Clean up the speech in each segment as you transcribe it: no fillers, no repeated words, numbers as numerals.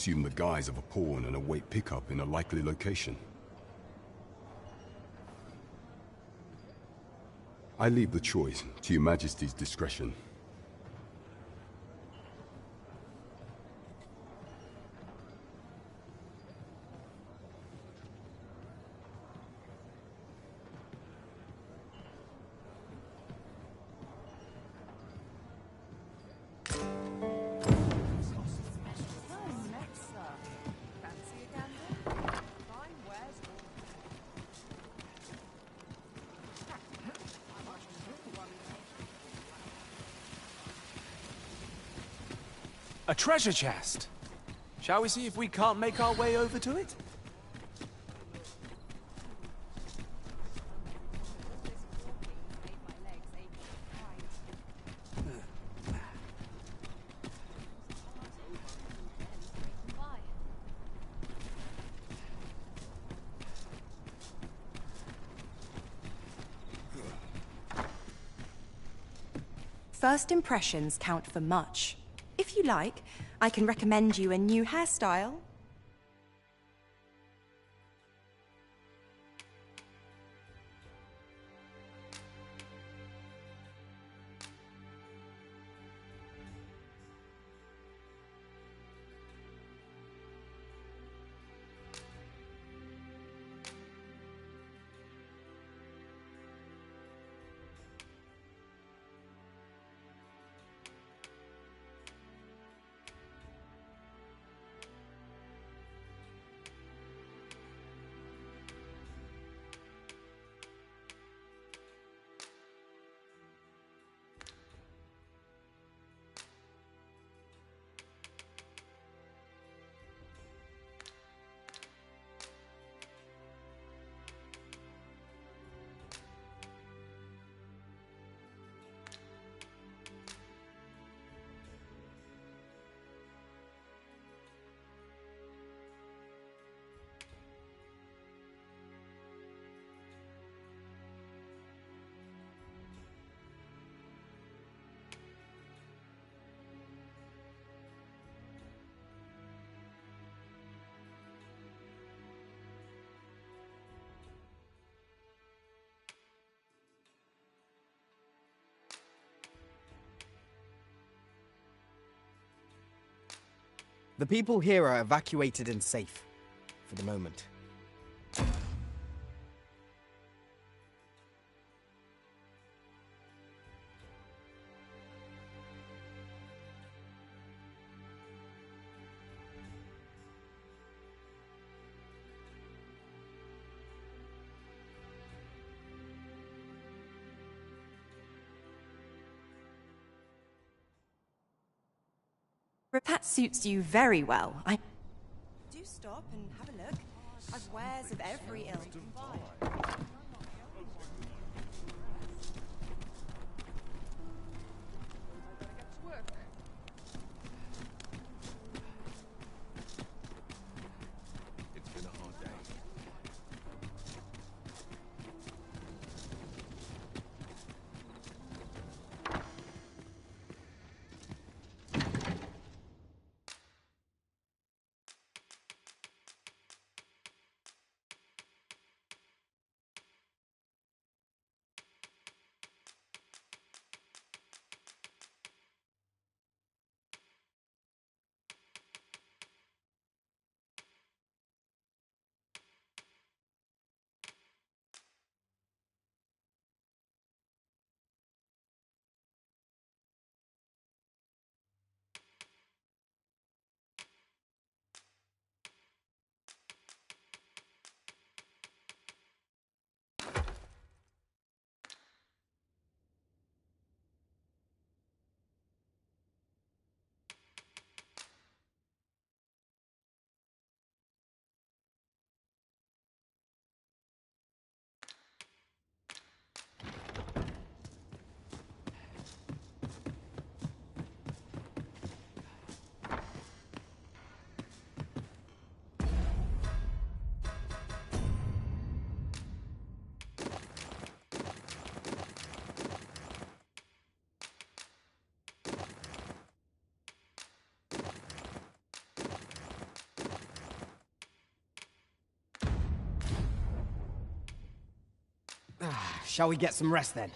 assume the guise of a pawn and await pickup in a likely location. I leave the choice to Your Majesty's discretion. A treasure chest! Shall we see if we can't make our way over to it? First impressions count for much. If you like, I can recommend you a new hairstyle. The people here are evacuated and safe, for the moment. That suits you very well. Do stop and have a look. I've wares of every ilk. Shall we get some rest then?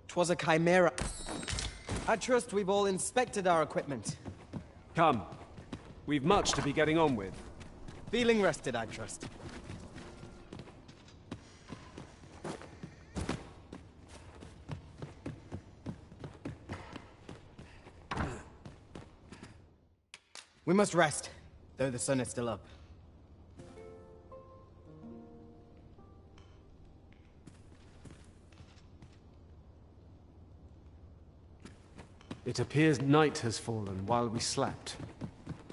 Twas a chimera. I trust we've all inspected our equipment. Come. We've much to be getting on with. Feeling rested, I trust. We must rest, though the sun is still up. It appears night has fallen while we slept.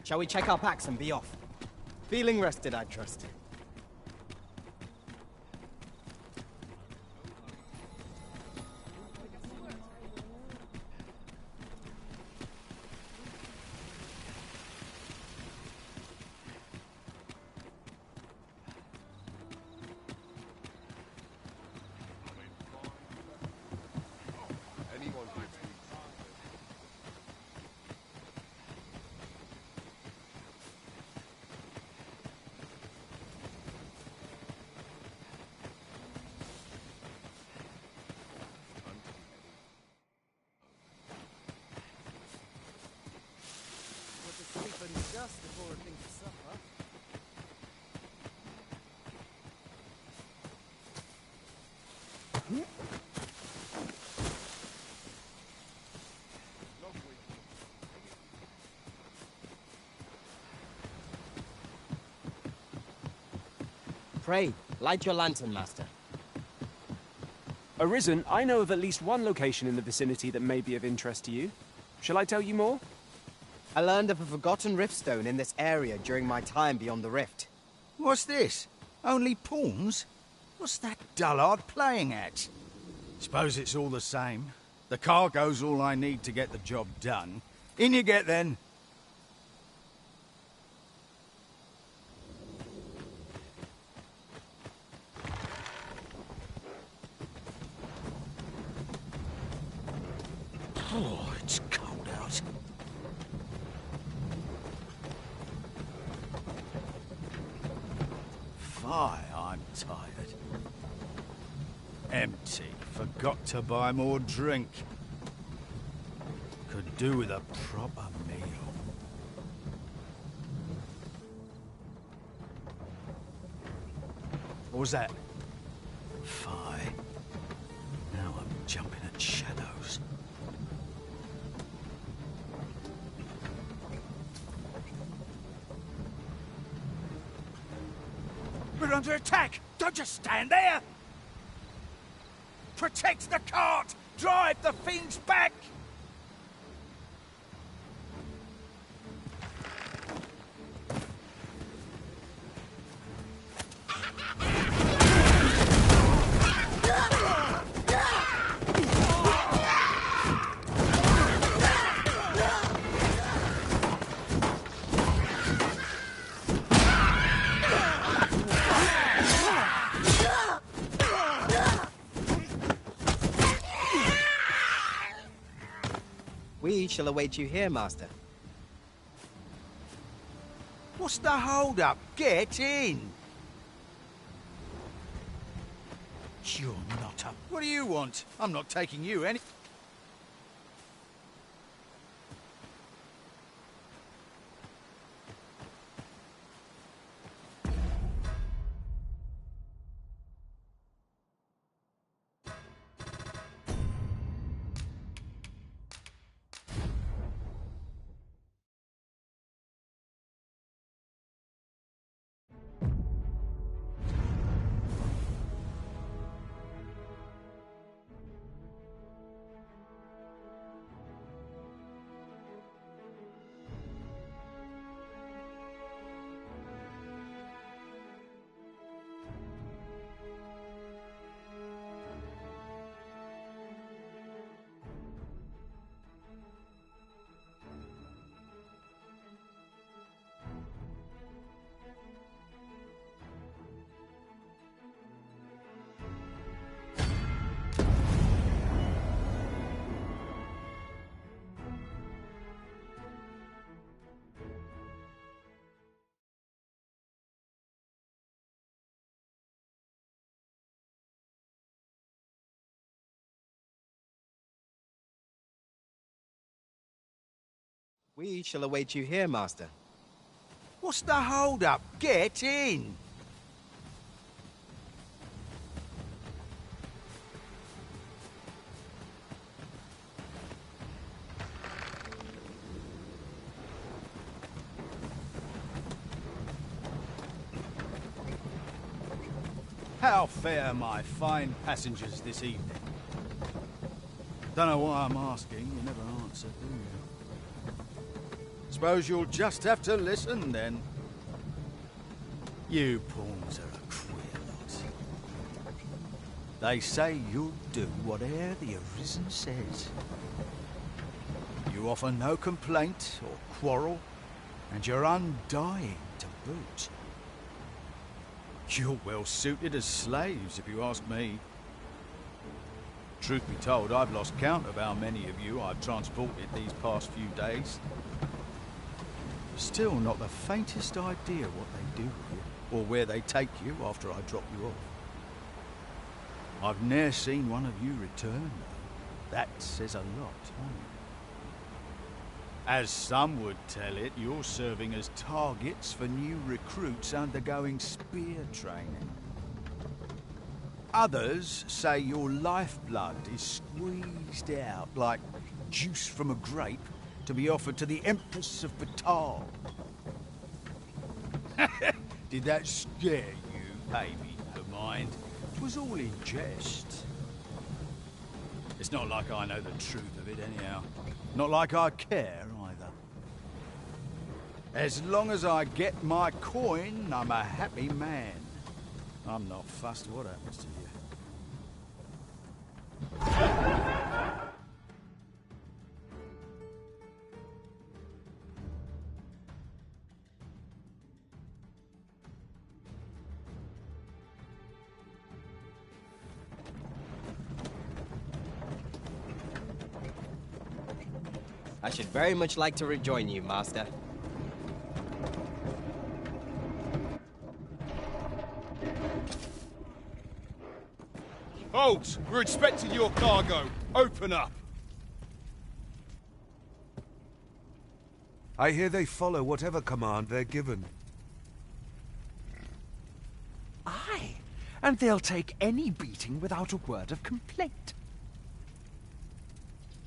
Shall we check our packs and be off? Feeling rested, I trust. Just before a thing for supper. Pray, light your lantern, Master. Arisen, I know of at least one location in the vicinity that may be of interest to you. Shall I tell you more? I learned of a forgotten riftstone in this area during my time beyond the rift. What's this? Only pawns? What's that dullard playing at? Suppose it's all the same. The cargo's all I need to get the job done. In you get, then. Oh, it's cold out. Fie, I'm tired. Empty. Forgot to buy more drink. Could do with a proper meal. What was that? Fie. Now I'm jumping at shadows. We're under attack! Don't just stand there! Protect the cart! Drive the fiends back! We shall await you here, Master. What's the hold-up? Get in! You're not up. What do you want? I'm not taking you any... We shall await you here, Master. What's the hold-up? Get in! How fare my fine passengers this evening? Don't know why I'm asking, you never answer, do you? Suppose you'll just have to listen, then. You pawns are a queer lot. They say you'll do whate'er the Arisen says. You offer no complaint or quarrel, and you're undying to boot. You're well suited as slaves, if you ask me. Truth be told, I've lost count of how many of you I've transported these past few days. Still not the faintest idea what they do here, or where they take you after I drop you off. I've ne'er seen one of you return, though. That says a lot, doesn't it? As some would tell it, you're serving as targets for new recruits undergoing spear training. Others say your lifeblood is squeezed out like juice from a grape to be offered to the Empress of Batal. Did that scare you, baby of mine? It was all in jest. It's not like I know the truth of it anyhow. Not like I care either. As long as I get my coin, I'm a happy man. I'm not fussed what happens to you. I should very much like to rejoin you, Master. Halt! We're inspecting your cargo. Open up. I hear they follow whatever command they're given. Aye, and they'll take any beating without a word of complaint.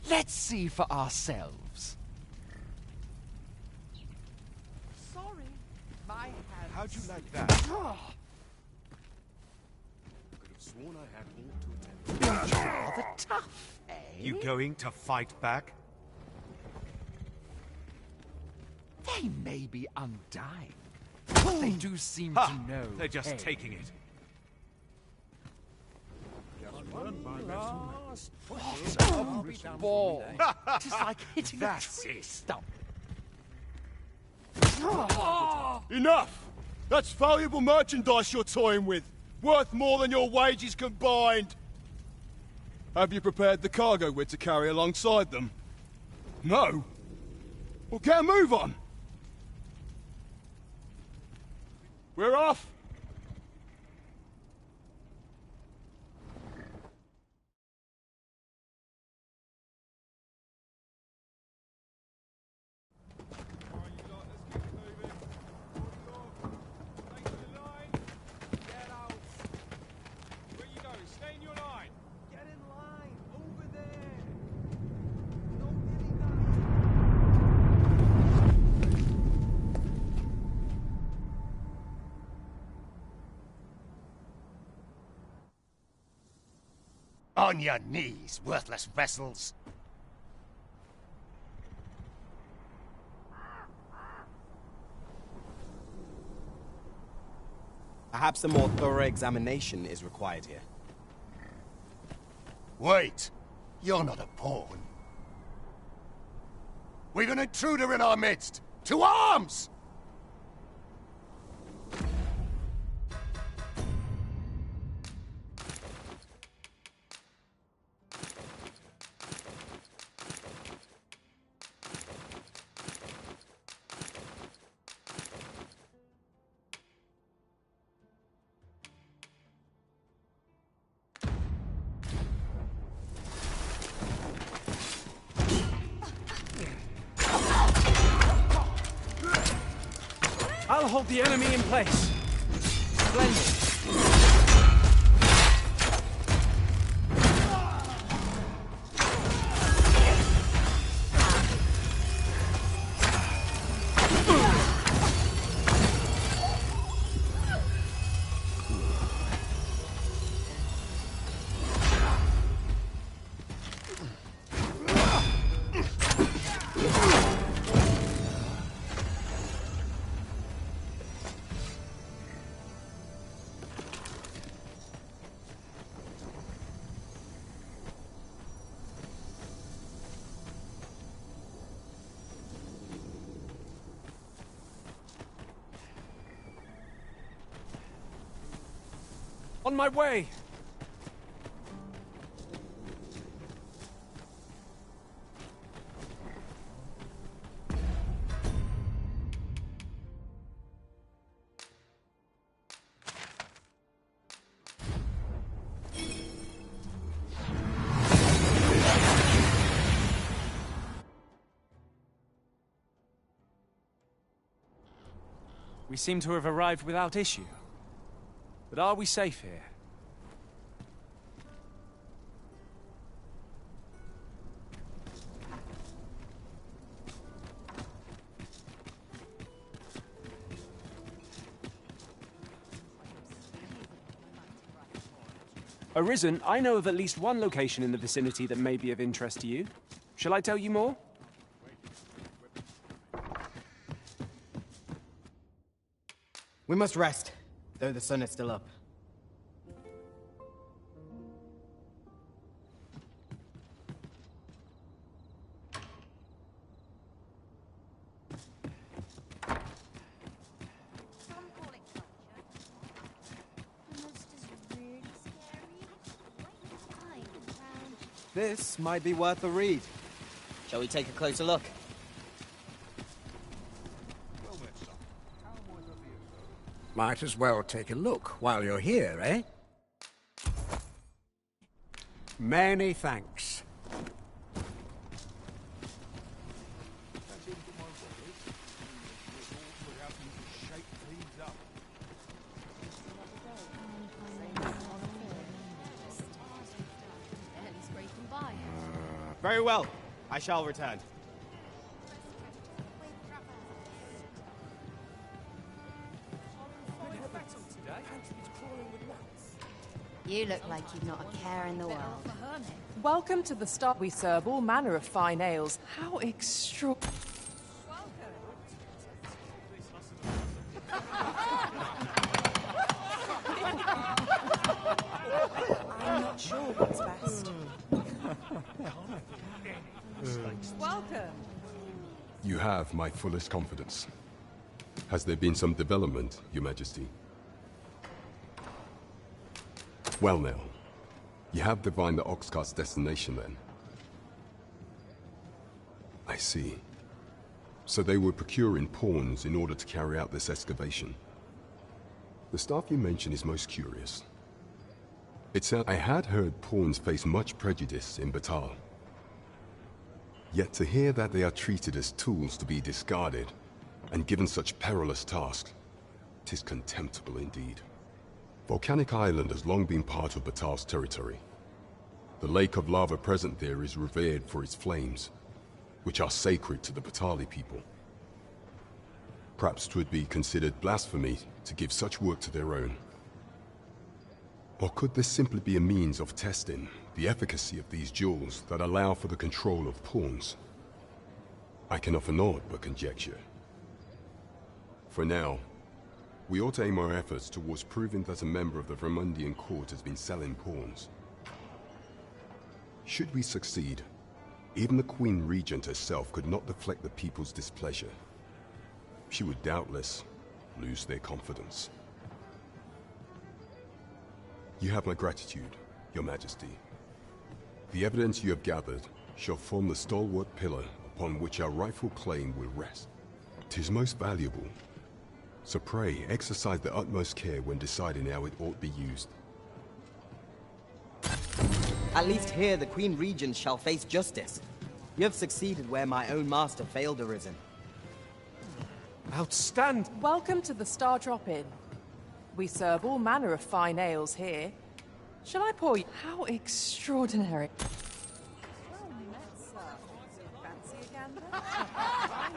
Let's see for ourselves. Sorry, my hands. How'd you like that? Could have sworn I had all to attend. You're rather tough, eh? You going to fight back? They may be undying, but they do seem to know. They're just hey. taking it. What a ball! It is like hitting a tree stump. Enough! That's valuable merchandise you're toying with. Worth more than your wages combined. Have you prepared the cargo we're to carry alongside them? No? Well, get a move on. We're off. On your knees, worthless vessels. Perhaps a more thorough examination is required here. Wait, you're not a pawn. We've an intruder in our midst. To arms! I'll hold the enemy in place. Splendid. On my way! We seem to have arrived without issue. But are we safe here? Arisen, I know of at least one location in the vicinity that may be of interest to you. Shall I tell you more? We must rest, though the sun is still up. This might be worth a read. Shall we take a closer look? Might as well take a look while you're here, eh? Many thanks. Very well. I shall return. You look like you've not a care in the world. Welcome to the stop. We serve all manner of fine ales. How extra... I'm not sure what's best. Welcome. You have my fullest confidence. Has there been some development, Your Majesty? Well now, you have divined the Oxcart's destination then. I see. So they were procuring pawns in order to carry out this excavation. The staff you mention is most curious. It sounds I had heard pawns face much prejudice in Batal. Yet to hear that they are treated as tools to be discarded, and given such perilous tasks, 'tis contemptible indeed. Volcanic Island has long been part of Batal's territory. The lake of lava present there is revered for its flames, which are sacred to the Batali people. Perhaps 'twould be considered blasphemy to give such work to their own. Or could this simply be a means of testing the efficacy of these jewels that allow for the control of pawns? I can offer naught but conjecture. For now, we ought to aim our efforts towards proving that a member of the Vermundian court has been selling pawns. Should we succeed, even the Queen Regent herself could not deflect the people's displeasure. She would doubtless lose their confidence. You have my gratitude, Your Majesty. The evidence you have gathered shall form the stalwart pillar upon which our rightful claim will rest. 'Tis most valuable, so pray exercise the utmost care when deciding how it ought be used. At least here the Queen Regent shall face justice. You have succeeded where my own master failed, Arisen. Outstanding! Welcome to the Star Drop-In. We serve all manner of fine ales here. Shall I pour you? How extraordinary. Well met, sir. Fancy a gander? Fine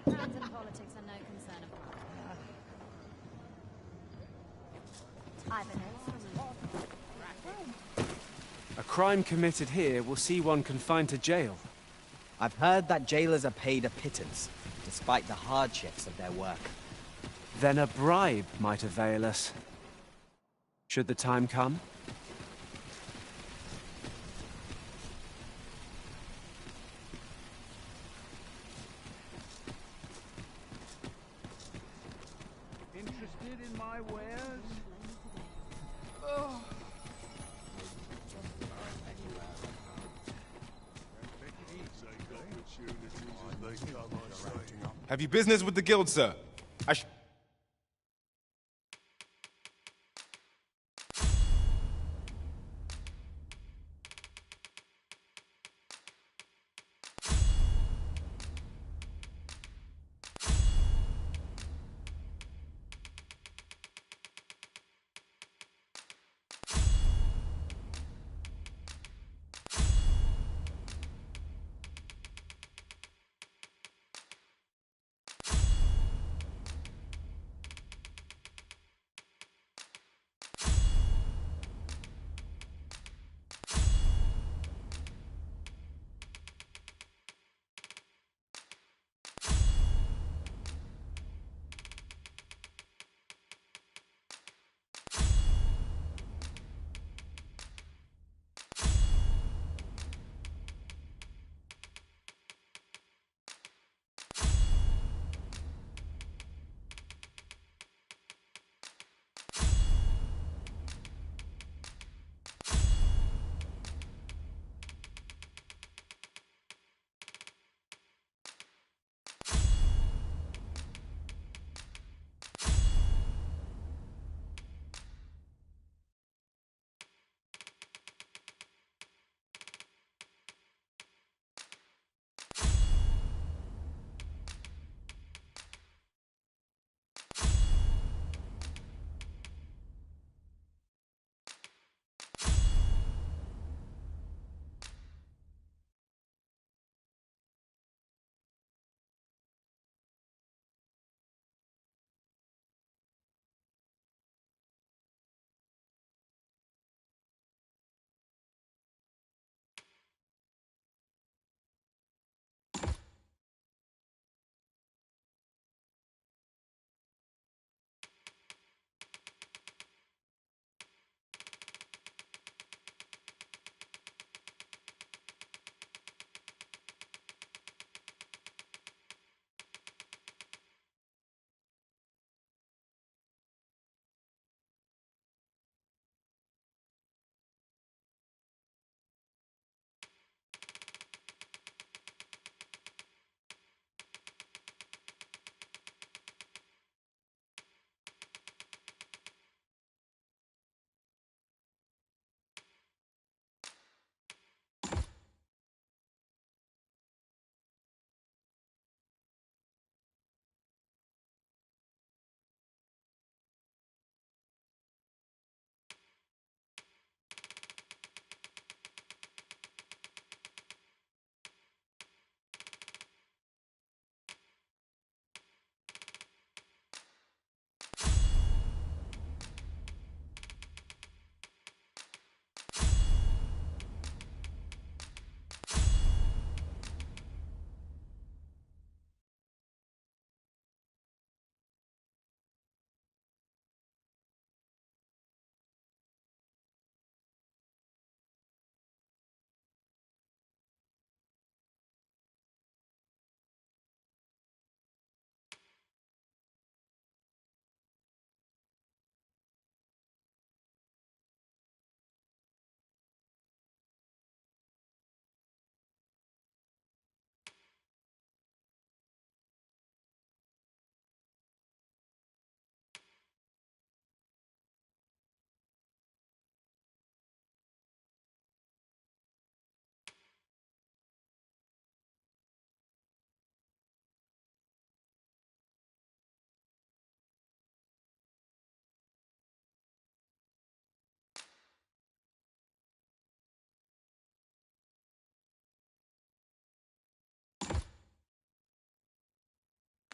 Crowds and politics are no concern of mine. Ivan. A crime committed here will see one confined to jail. I've heard that jailers are paid a pittance, despite the hardships of their work. Then a bribe might avail us. Should the time come? Interested in my wares? Have you business with the guild, sir?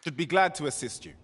Should be glad to assist you.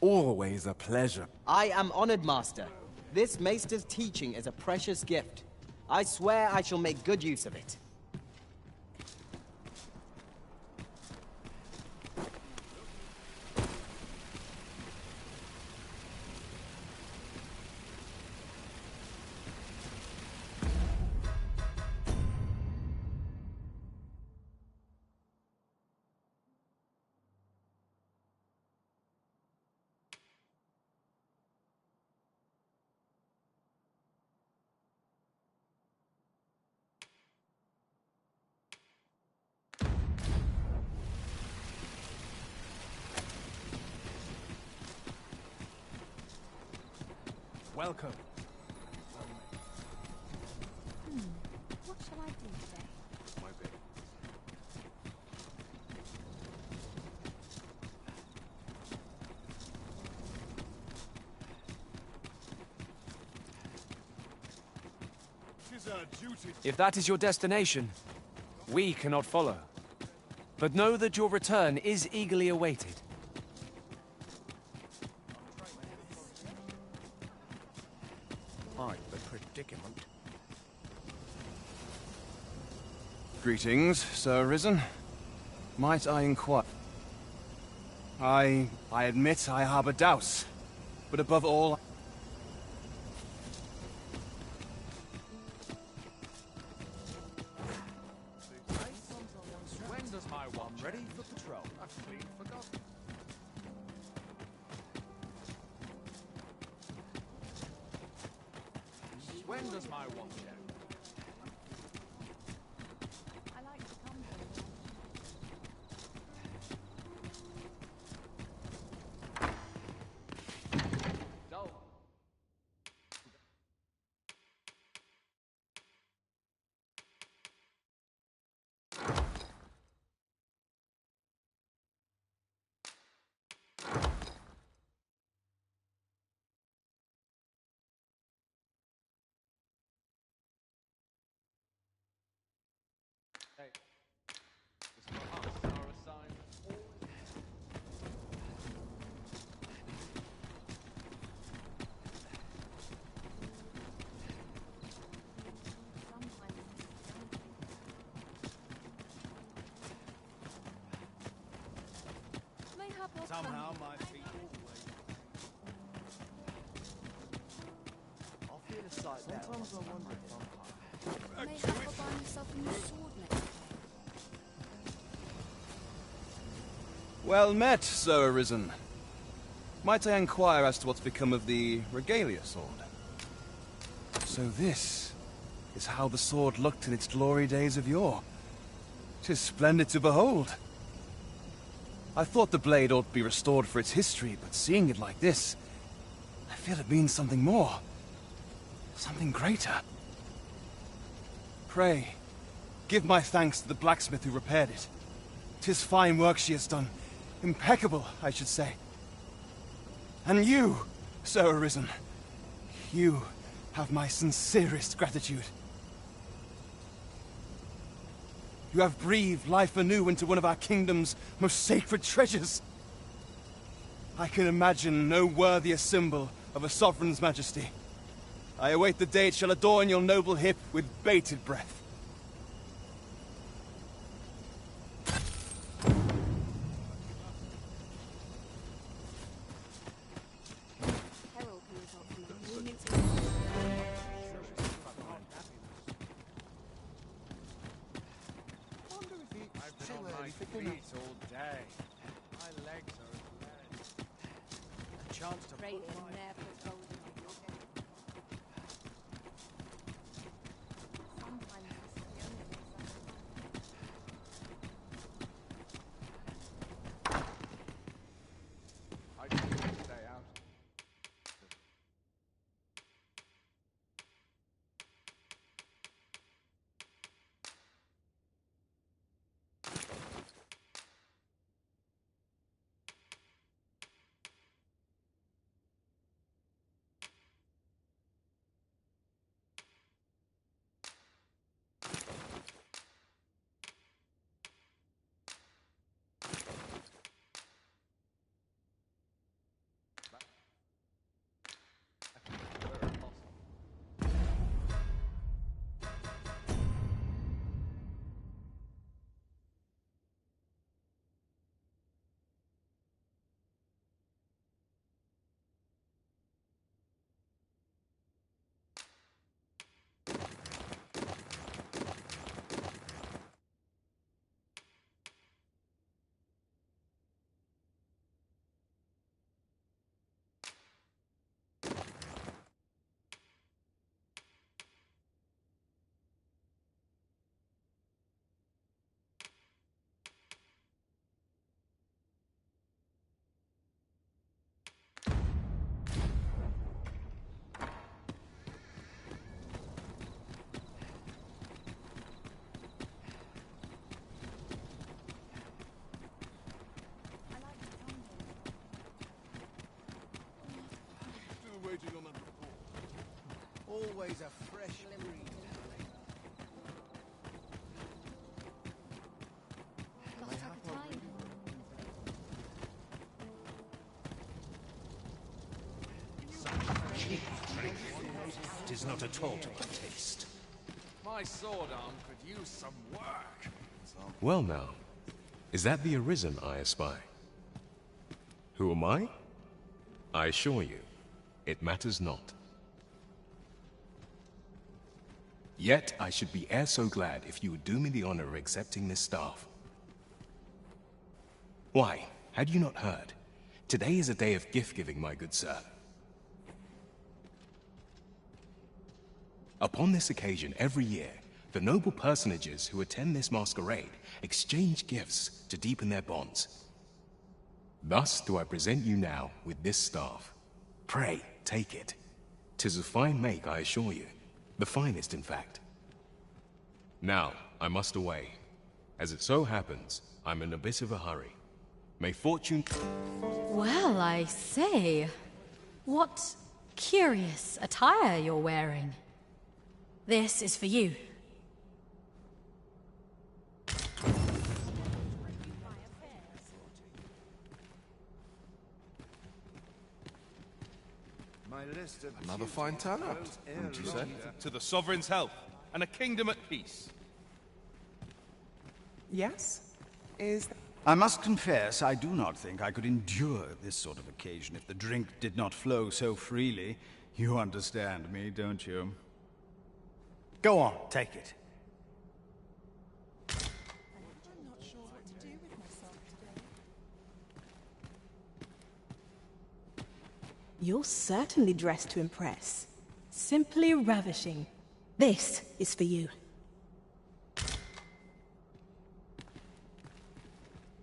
Always a pleasure. I am honored, Master. This Maester's teaching is a precious gift. I swear I shall make good use of it. Welcome. What shall I do today? My bed. Tis our duty. If that is your destination, we cannot follow. But know that your return is eagerly awaited. Quite the predicament. Greetings, Sir Arisen. Might I inquire? I admit I harbor doubts, but above all... When does my one ready for patrol? I've clean forgotten. When does my watch end? I like to come here. Dull. Hey, this is our assignment. Mayhap I'll Somehow come. my feet always... I'll feel a sight there. Sometimes I wonder if I'm Mayhap I'll buy myself a new sword next time. Well met, Sir Arisen. Might I inquire as to what's become of the regalia sword? So this is how the sword looked in its glory days of yore. 'Tis splendid to behold. I thought the blade ought to be restored for its history, but seeing it like this, I feel it means something more. Something greater. Pray, give my thanks to the blacksmith who repaired it. 'Tis fine work she has done. Impeccable, I should say. And you, Sir Arisen, you have my sincerest gratitude. You have breathed life anew into one of our kingdom's most sacred treasures. I can imagine no worthier symbol of a sovereign's majesty. I await the day it shall adorn your noble hip with bated breath. Herald can result from a brilliant I've been on my feet all day. My legs are as lead. A chance to Raylan put my... never told me your game. Sometimes this is the only place I can I just want to stay out. always a fresh breeze. It is not at all to my taste. My sword arm could use some work. Well now, is that the Arisen I espy? Who am I? I assure you, it matters not. Yet I should be e'er so glad if you would do me the honor of accepting this staff. Why, had you not heard? Today is a day of gift-giving, my good sir. Upon this occasion, every year, the noble personages who attend this masquerade exchange gifts to deepen their bonds. Thus do I present you now with this staff. Pray, take it. 'Tis of fine make, I assure you. The finest, in fact. Now, I must away. As it so happens, I'm in a bit of a hurry. May fortune... Well, I say. What curious attire you're wearing. This is for you. Another fine turnout, wouldn't you say? To the Sovereign's health, and a kingdom at peace. Yes? Is... I must confess, I do not think I could endure this sort of occasion if the drink did not flow so freely. You understand me, don't you? Go on, take it. You're certainly dressed to impress. Simply ravishing. This is for you.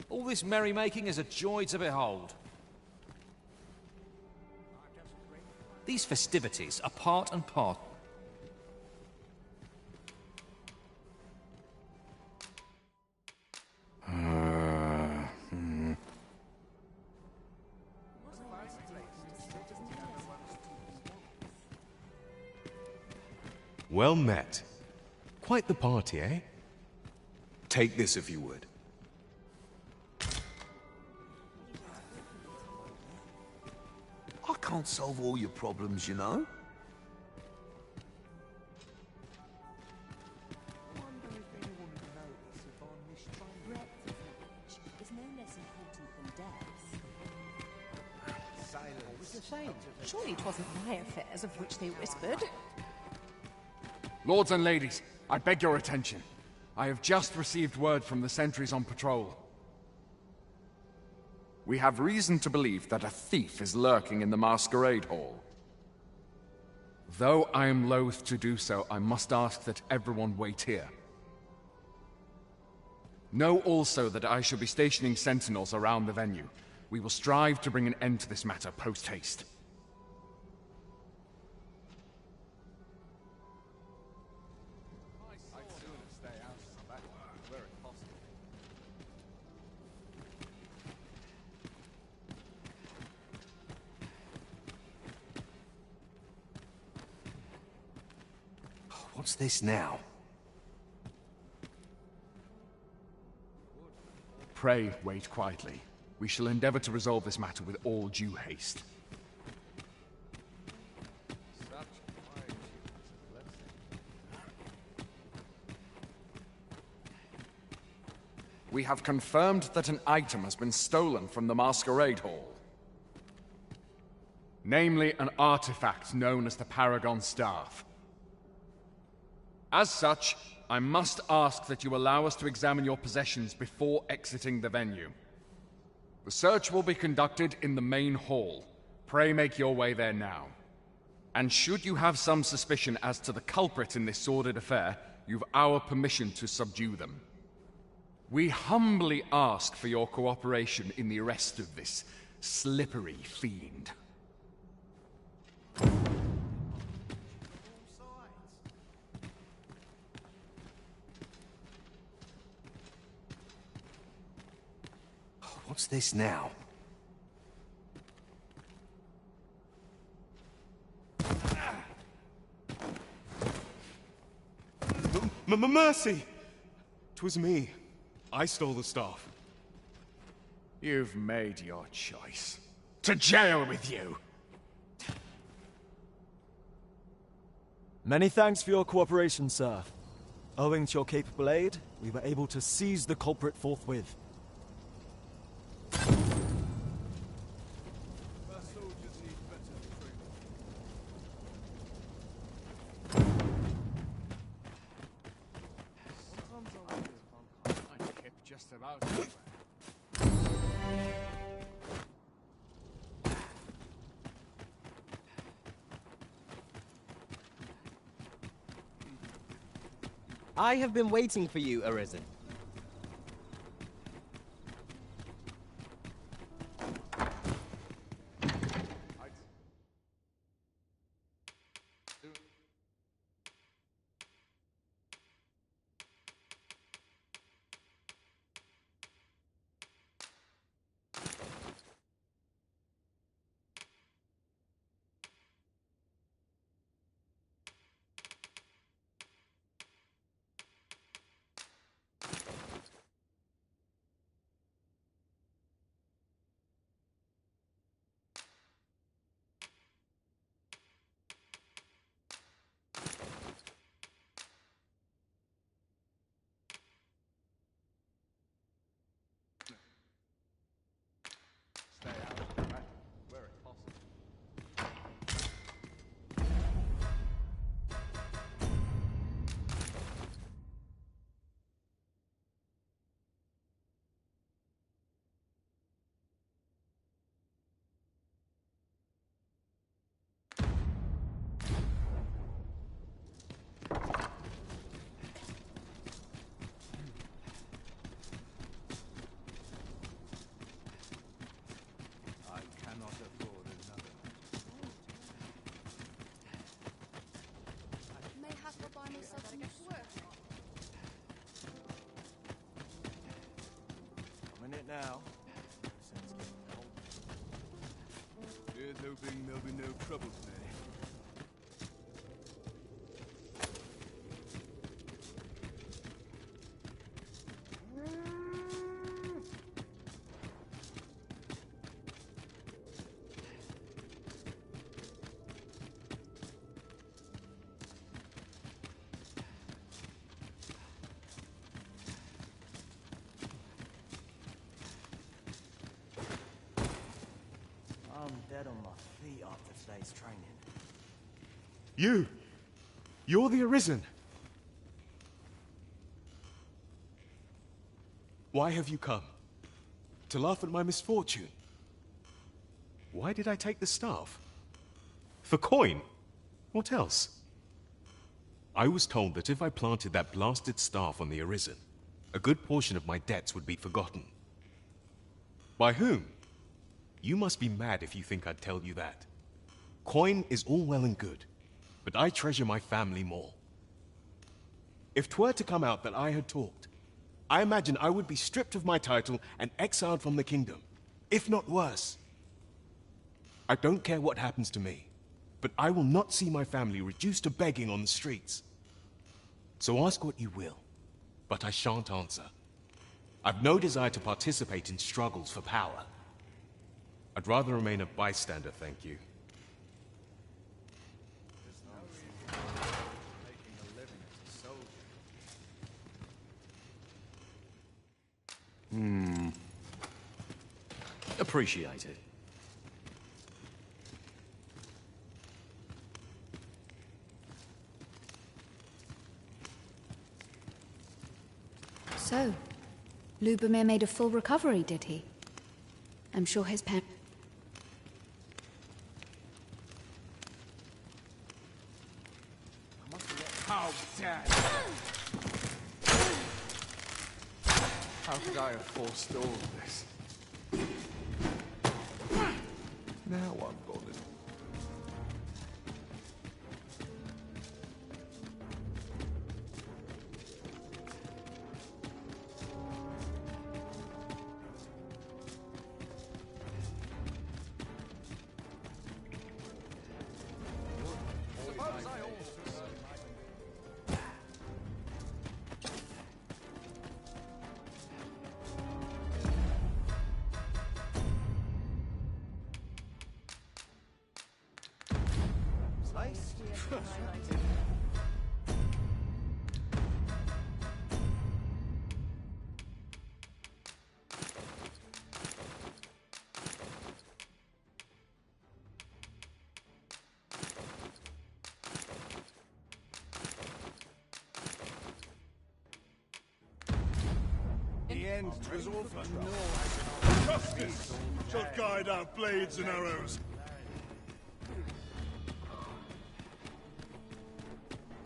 All this merrymaking is a joy to behold. These festivities are part and part. Well met. Quite the party, eh? Take this if you would. I can't solve all your problems, you know. Surely it wasn't my affairs of which they whispered. Lords and ladies, I beg your attention. I have just received word from the sentries on patrol. We have reason to believe that a thief is lurking in the masquerade hall. Though I am loath to do so, I must ask that everyone wait here. Know also that I shall be stationing sentinels around the venue. We will strive to bring an end to this matter post-haste. What's this now? Pray wait quietly. We shall endeavor to resolve this matter with all due haste. We have confirmed that an item has been stolen from the Masquerade Hall. Namely, an artifact known as the Paragon Staff. As such, I must ask that you allow us to examine your possessions before exiting the venue. The search will be conducted in the main hall. Pray make your way there now. And should you have some suspicion as to the culprit in this sordid affair, you've our permission to subdue them. We humbly ask for your cooperation in the arrest of this slippery fiend. What's this now? Mercy! 'Twas me. I stole the staff. You've made your choice. To jail with you! Many thanks for your cooperation, sir. Owing to your capable aid, we were able to seize the culprit forthwith. Just about. I have been waiting for you, Arisen. Stay out of the matter, where it possible. I cannot afford another. Mayhap I'll buy myself some work. I'm in it now. Here's hoping there'll be no trouble today. I'm dead on my feet after today's training. You're the Arisen. Why have you come? To laugh at my misfortune? Why did I take the staff? For coin? What else? I was told that if I planted that blasted staff on the Arisen, a good portion of my debts would be forgotten. By whom? You must be mad if you think I'd tell you that. Coin is all well and good, but I treasure my family more. If 'twere to come out that I had talked, I imagine I would be stripped of my title and exiled from the kingdom, if not worse. I don't care what happens to me, but I will not see my family reduced to begging on the streets. So ask what you will, but I shan't answer. I've no desire to participate in struggles for power. I'd rather remain a bystander, thank you. Appreciate it. So, Lubomir made a full recovery, did he? I'm sure his parents... How dare! How could I have forestalled this? Now I'm bothered. The end was all for naught. Justice shall guide our blades and arrows.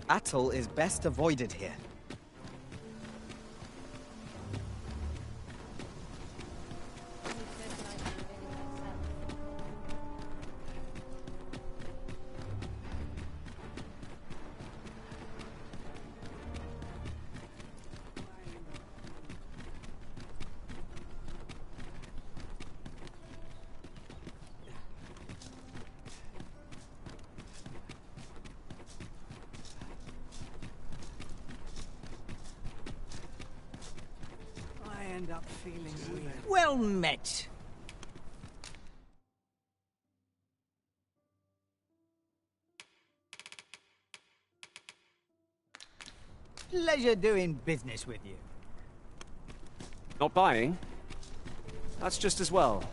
Battle is best avoided here. End up feeling weird. Well met. Pleasure doing business with you. Not buying? That's just as well.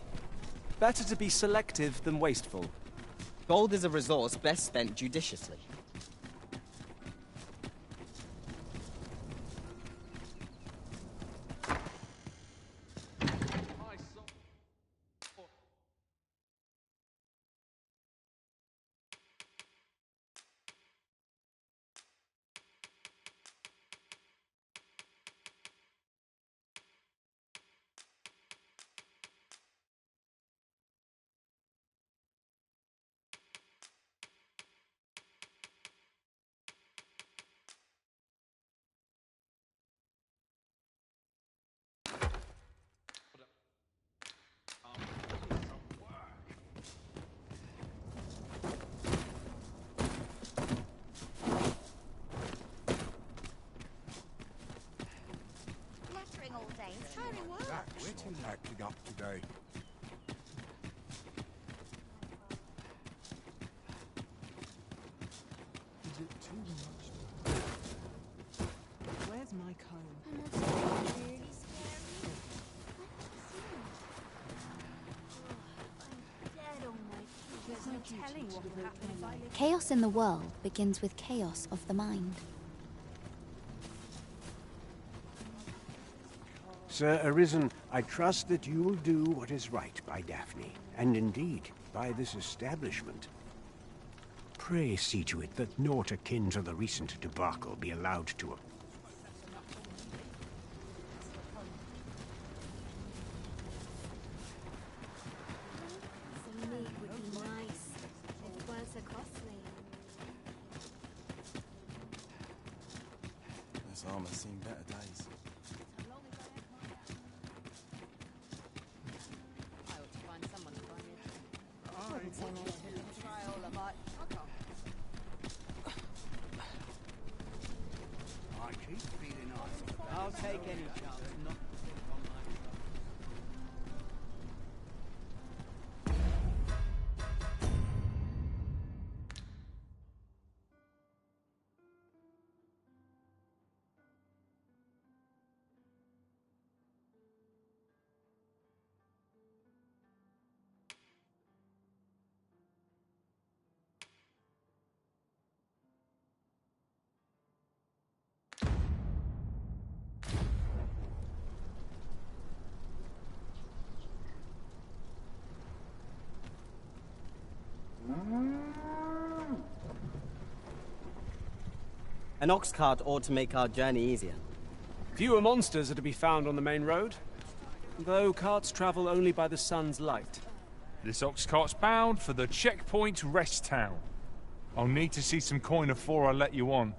Better to be selective than wasteful. Gold is a resource best spent judiciously. We're too acting up today. Is it too much? Where's my comb? Chaos in the world begins with chaos of the mind. Sir Arisen, I trust that you will do what is right by Daphne, and indeed, by this establishment. Pray see to it that naught akin to the recent debacle be allowed to occur. Some meat would be nice. It was so costly. This armor's seen better days. I keep feeling nice. I'll take any chance. Not An ox cart ought to make our journey easier. Fewer monsters are to be found on the main road, though carts travel only by the sun's light. This ox cart's bound for the checkpoint rest town. I'll need to see some coin before I let you on.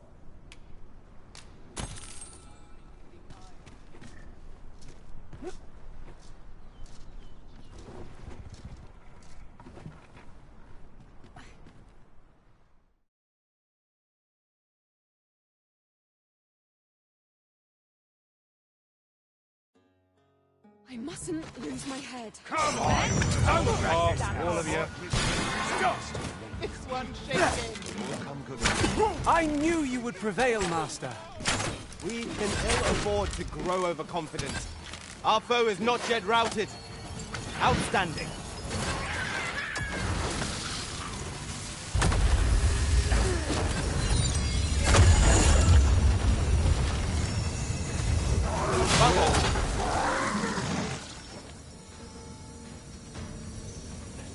I mustn't lose my head. Come on! Don't all of you. This one's shaking. I knew you would prevail, Master. We can ill afford to grow overconfident. Our foe is not yet routed. Outstanding.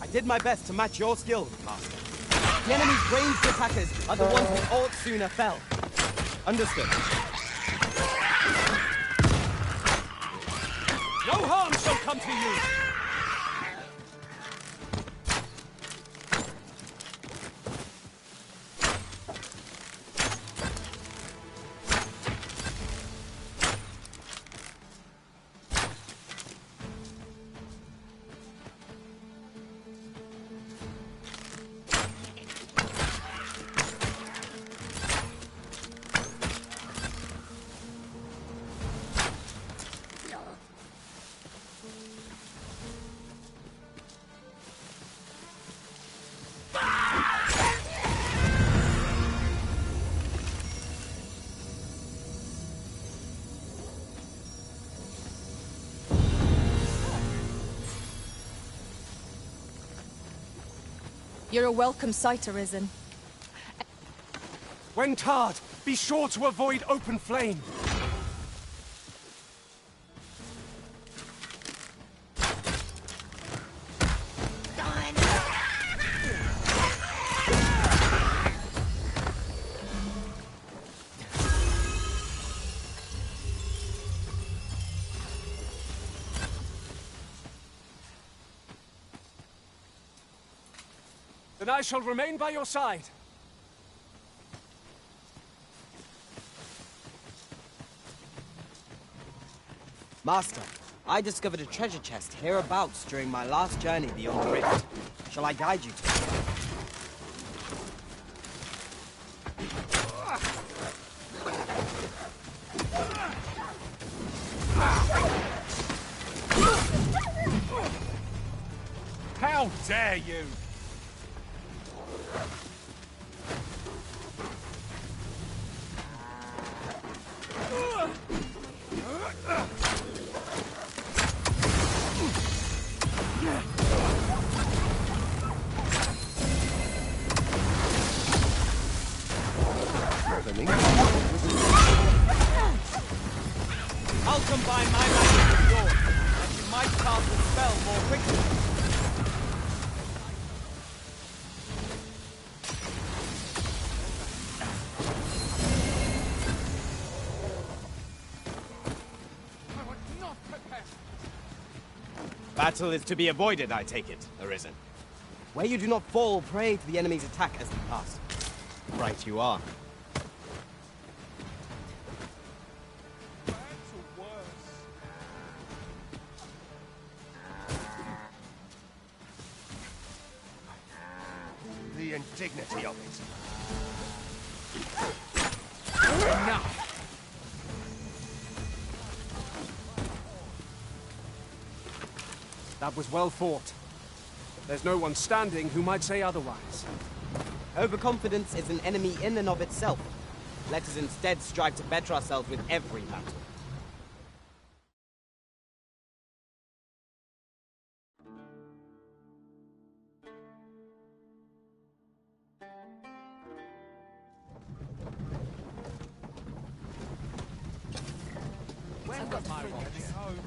I did my best to match your skill, Master. The enemy's ranged attackers are the ones who ought sooner fell. Understood. No harm shall come to you! You're a welcome sight, Arisen. When tarred, be sure to avoid open flame. Then I shall remain by your side. Master, I discovered a treasure chest hereabouts during my last journey beyond the rift. Shall I guide you to it? How dare you! I'll combine my magic with yours, and you might cast the spell more quickly. Battle is to be avoided, I take it, Arisen. Where you do not fall prey to the enemy's attack as they pass. Right you are. The indignity of it. Enough! That was well fought. There's no one standing who might say otherwise. Overconfidence is an enemy in and of itself. Let us instead strive to better ourselves with every battle. When was my watch home?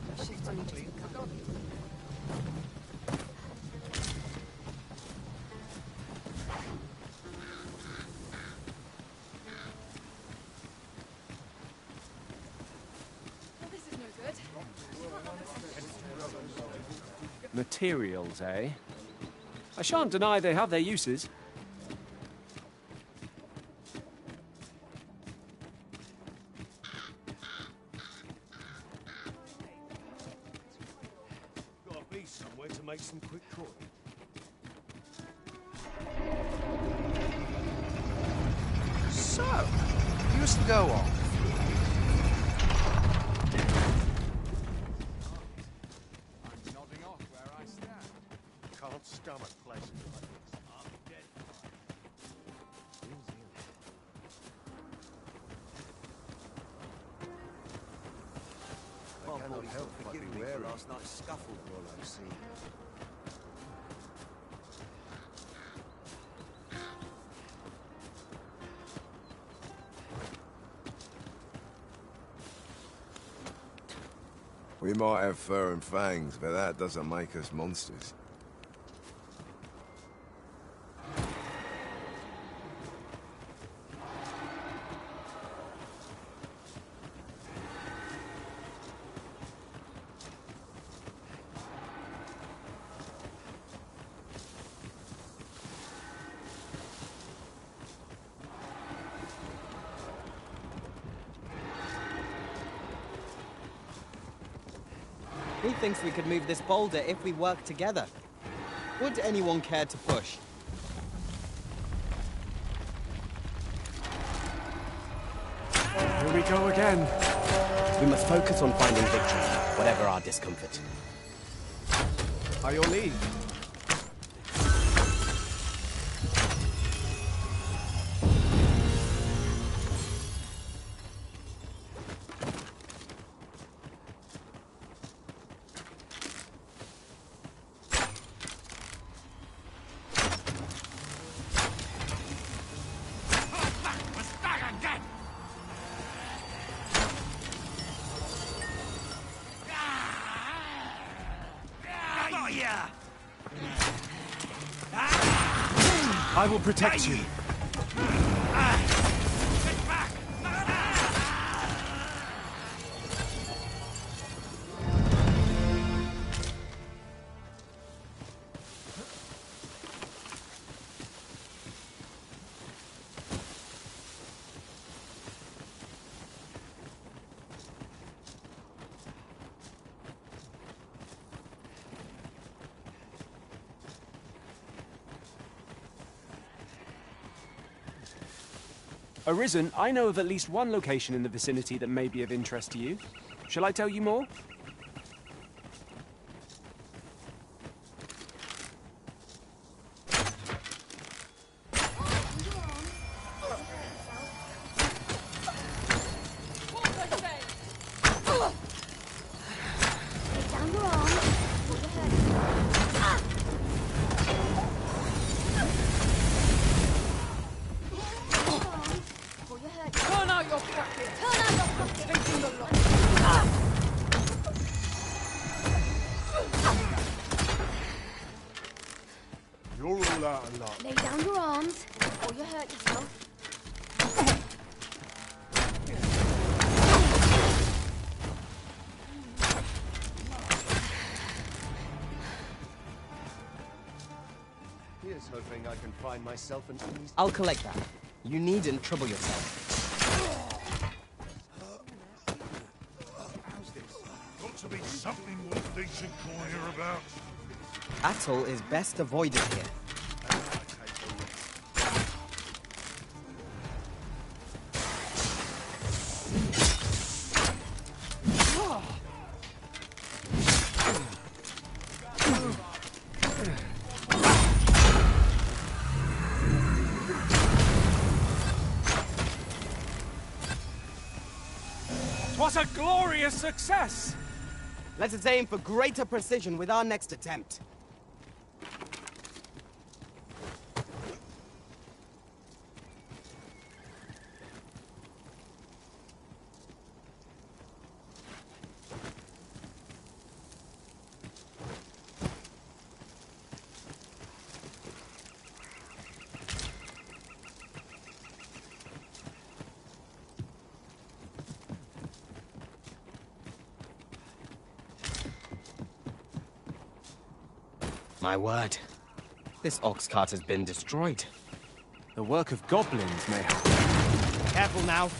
Materials, eh? I shan't deny they have their uses. Gotta be somewhere to make some quick coin. So, you used to go on. Can't stomach places like this. help forgiving me for last night's scuffle, Rollo, see. We might have fur and fangs, but that doesn't make us monsters. He thinks we could move this boulder if we work together. Would anyone care to push? Here we go again. We must focus on finding victory, whatever our discomfort. By your leave. I will protect you. Arisen, I know of at least one location in the vicinity that may be of interest to you. Shall I tell you more? Turn out your pocket! Turn out your pocket! Taking the lot! You're all out of luck. Lay down your arms, or you hurt yourself. Here's hoping I can find myself an easy... I'll collect that. You needn't trouble yourself. Got to be something worth decent calling here about. Battle is best avoided here. Twas a glorious success! Let us aim for greater precision with our next attempt. My word. This ox cart has been destroyed. The work of goblins may have... Careful now.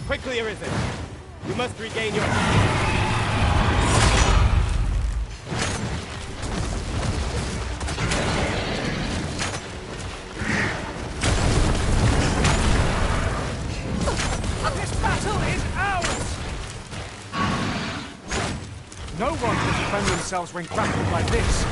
Quickly, Arisen. You must regain your... No one can defend themselves when grappled like this.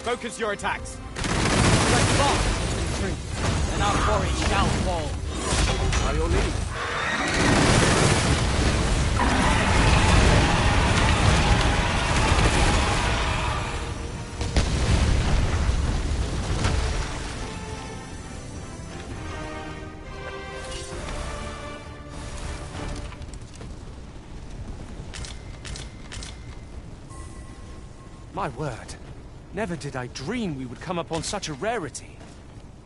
Focus your attacks. Let's march into the truth, and our quarry shall fall. By your leave. My word. Never did I dream we would come upon such a rarity.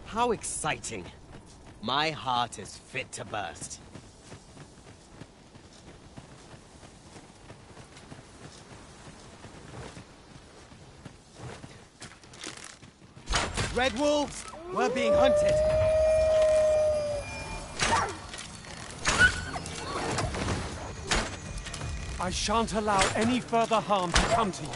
How exciting. My heart is fit to burst. Red wolves! We're being hunted! I shan't allow any further harm to come to you.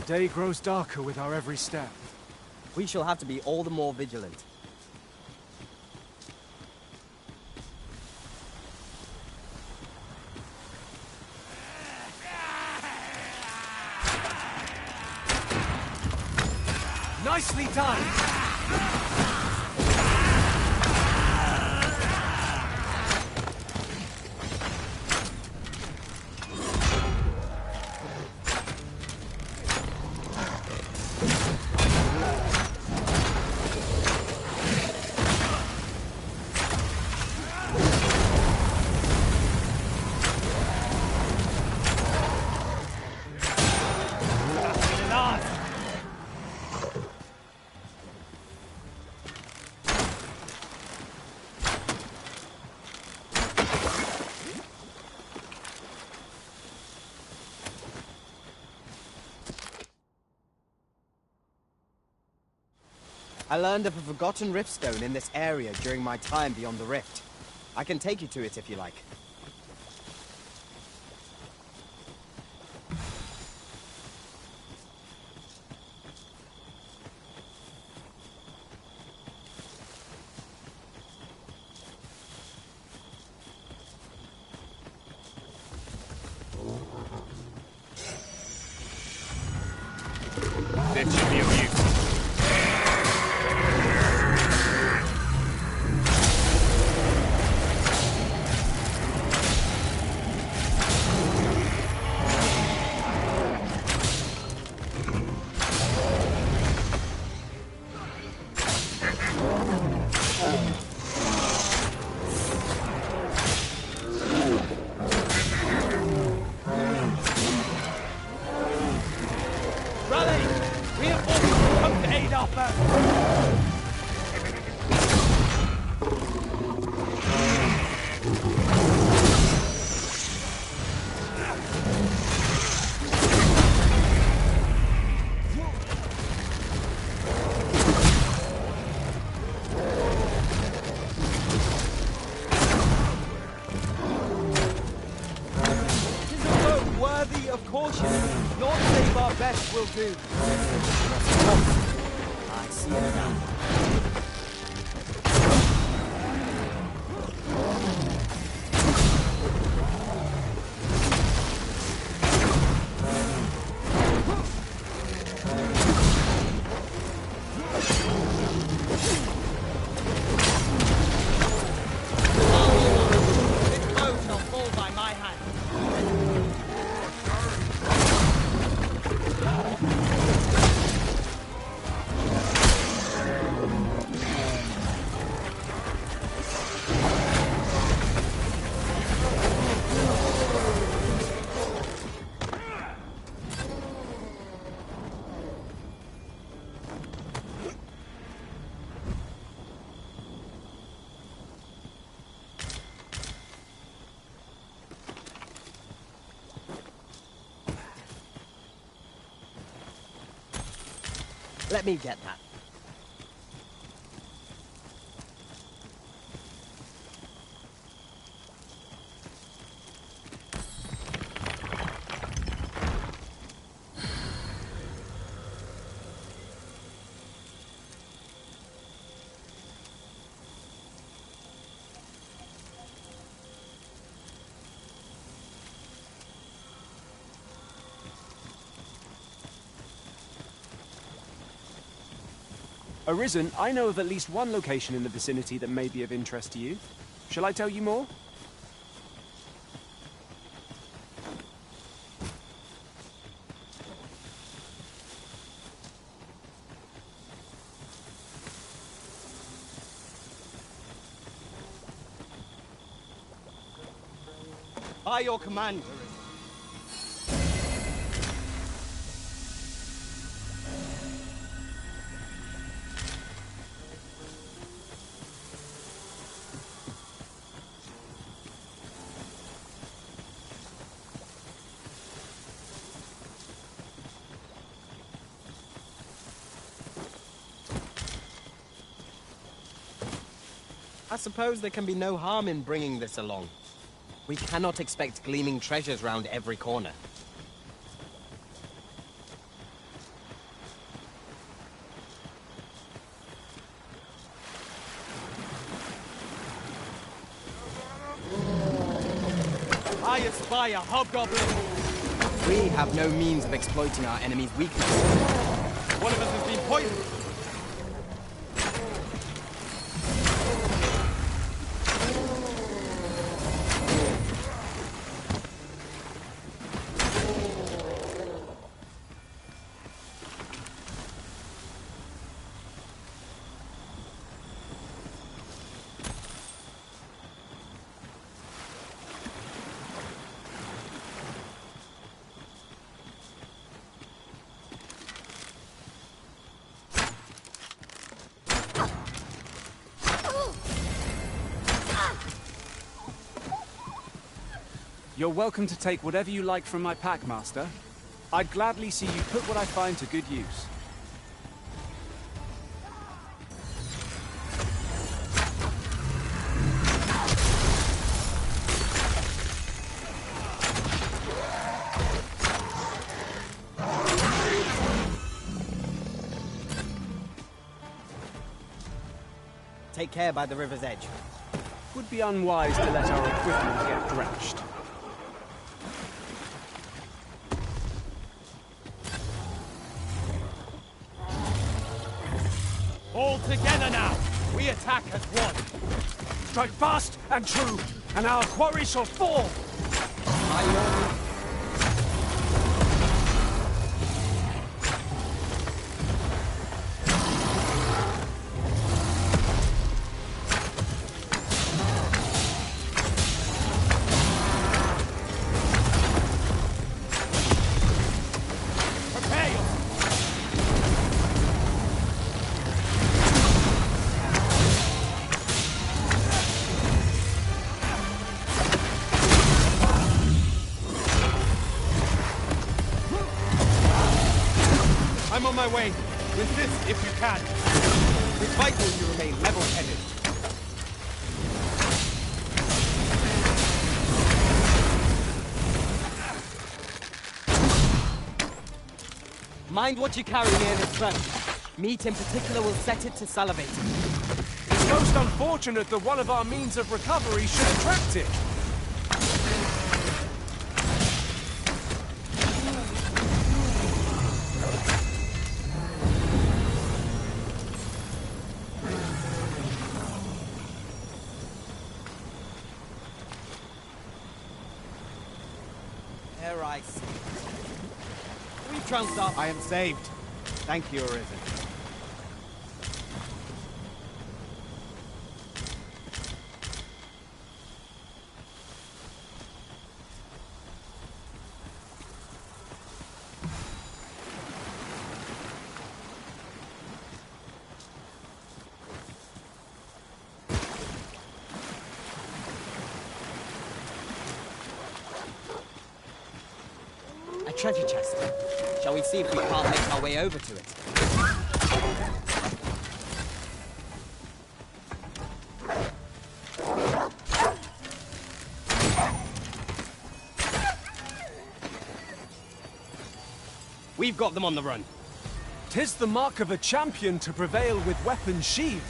The day grows darker with our every step. We shall have to be all the more vigilant. Nicely done! I learned of a forgotten riftstone in this area during my time beyond the rift. I can take you to it if you like. This should be of use. Not save our best will do. I see it now. Let me get that. Arisen, I know of at least one location in the vicinity that may be of interest to you. Shall I tell you more? By your command. I suppose there can be no harm in bringing this along. We cannot expect gleaming treasures round every corner. I espy a hobgoblin! We have no means of exploiting our enemy's weakness. One of us has been poisoned! You're welcome to take whatever you like from my pack, Master. I'd gladly see you put what I find to good use. Take care by the river's edge. Would be unwise to let our equipment get drenched. All together now! We attack as one! Strike fast and true, and our quarry shall fall! I'm on my way. Resist if you can. It's vital you remain level-headed. Mind what you carry near this front. Meat in particular will set it to salivate. It's most unfortunate that one of our means of recovery should attract it. We've trounced up. I am saved. Thank you, Arisen. A treasure chest. Shall we see if we can't make our way over to it? We've got them on the run. 'Tis the mark of a champion to prevail with weapons sheathed.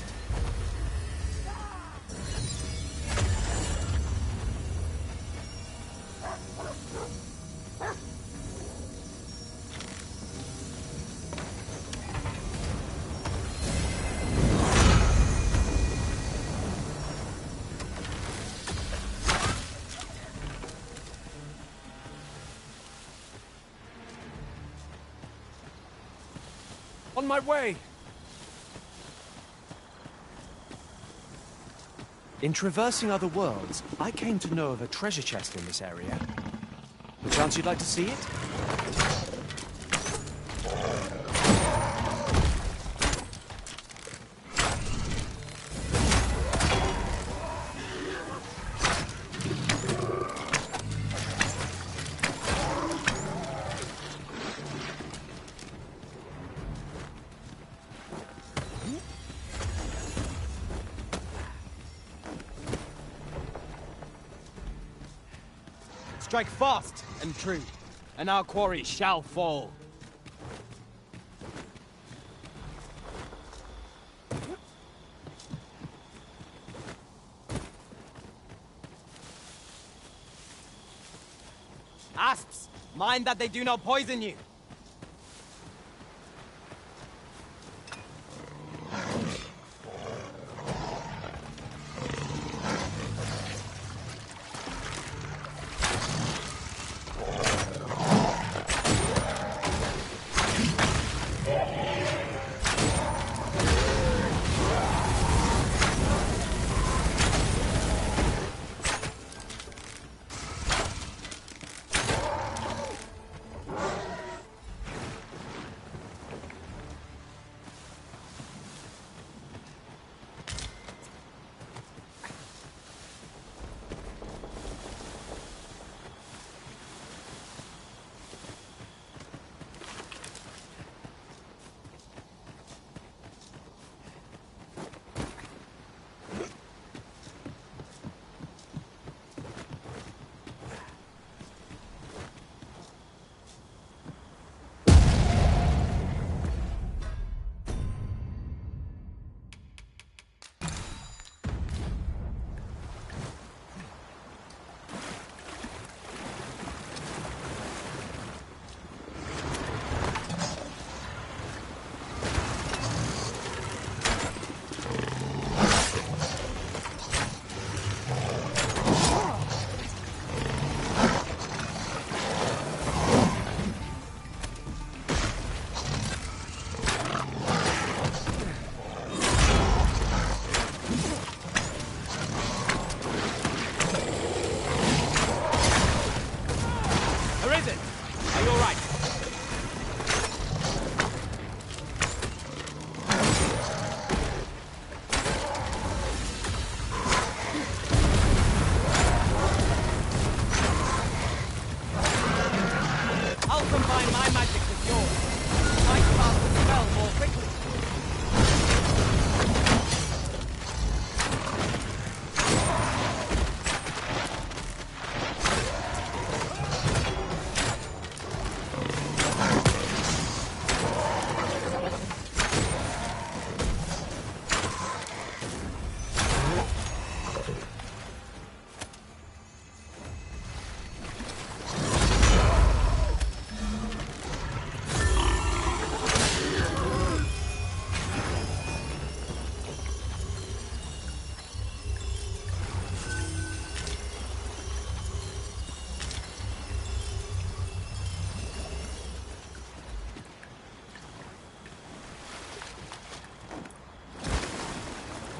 On my way! In traversing other worlds, I came to know of a treasure chest in this area. Perchance you'd like to see it? Strike fast and true, and our quarry shall fall. Asps, mind that they do not poison you.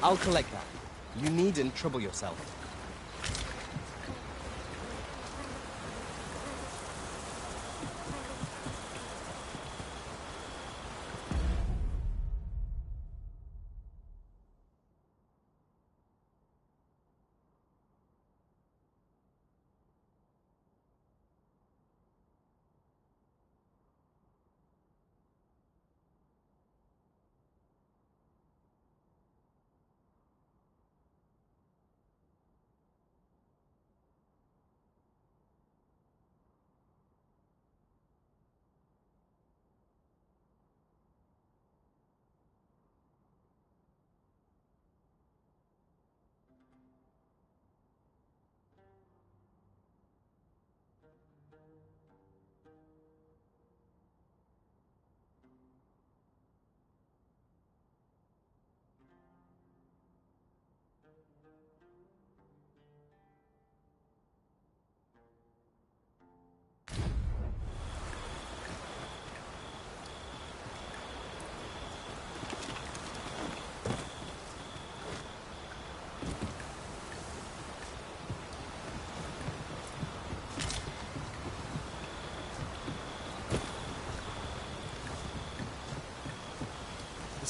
I'll collect that. You needn't trouble yourself.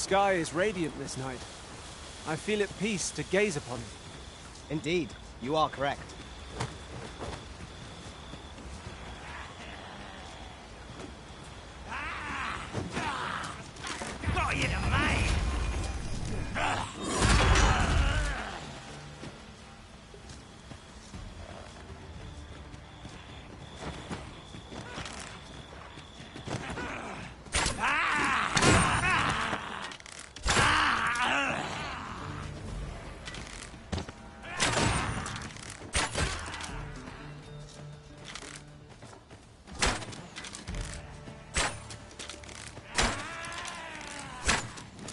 sky is radiant this night. I feel at peace to gaze upon it. Indeed, you are correct. Got you to mate!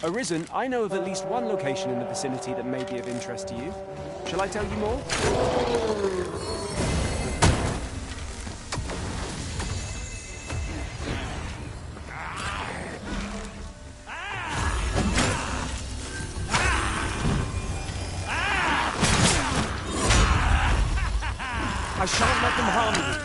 Arisen, I know of at least one location in the vicinity that may be of interest to you. Shall I tell you more? I shan't let them harm you.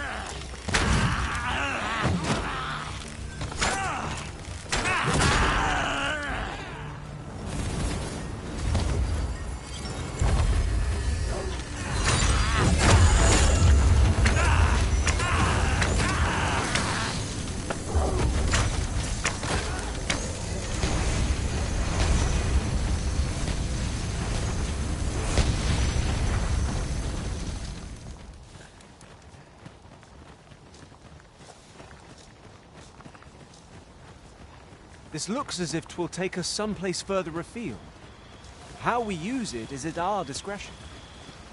This looks as if 'twill take us someplace further afield. How we use it is at our discretion.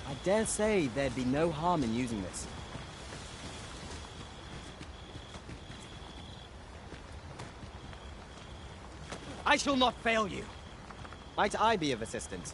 I dare say there'd be no harm in using this. I shall not fail you. Might I be of assistance?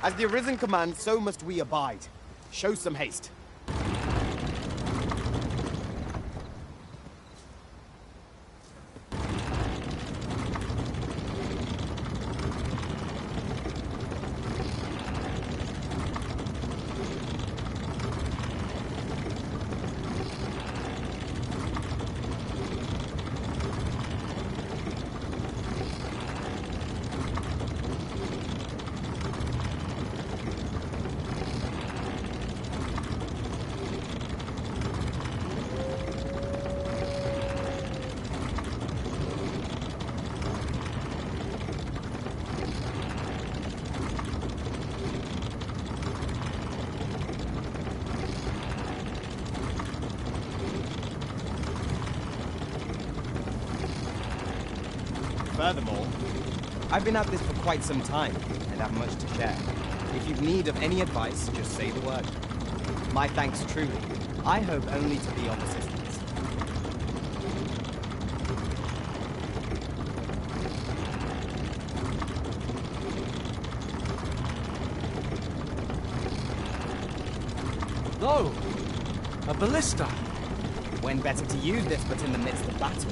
As the Arisen commands, so must we abide. Show some haste. Furthermore, I've been at this for quite some time and have much to share. If you've need of any advice, just say the word. My thanks truly. I hope only to be of assistance. No! A ballista! When better to use this but in the midst of battle?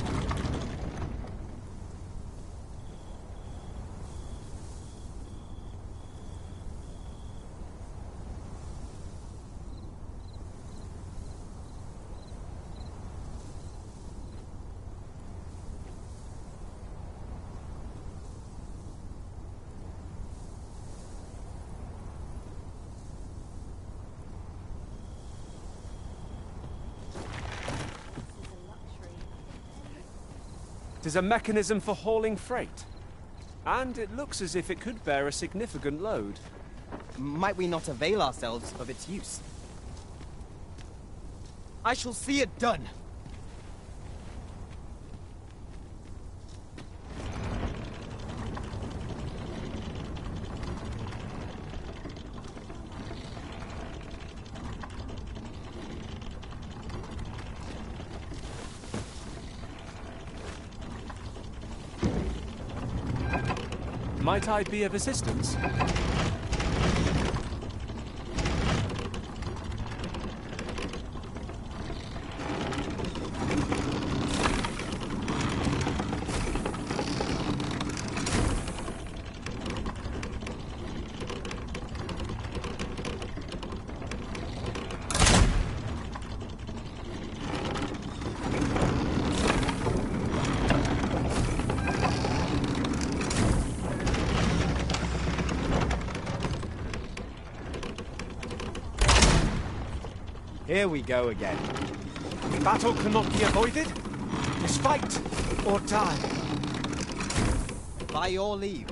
It is a mechanism for hauling freight. And it looks as if it could bear a significant load. Might we not avail ourselves of its use? I shall see it done! Might I be of assistance? Here we go again. Battle cannot be avoided. Just fight or die. By your leave.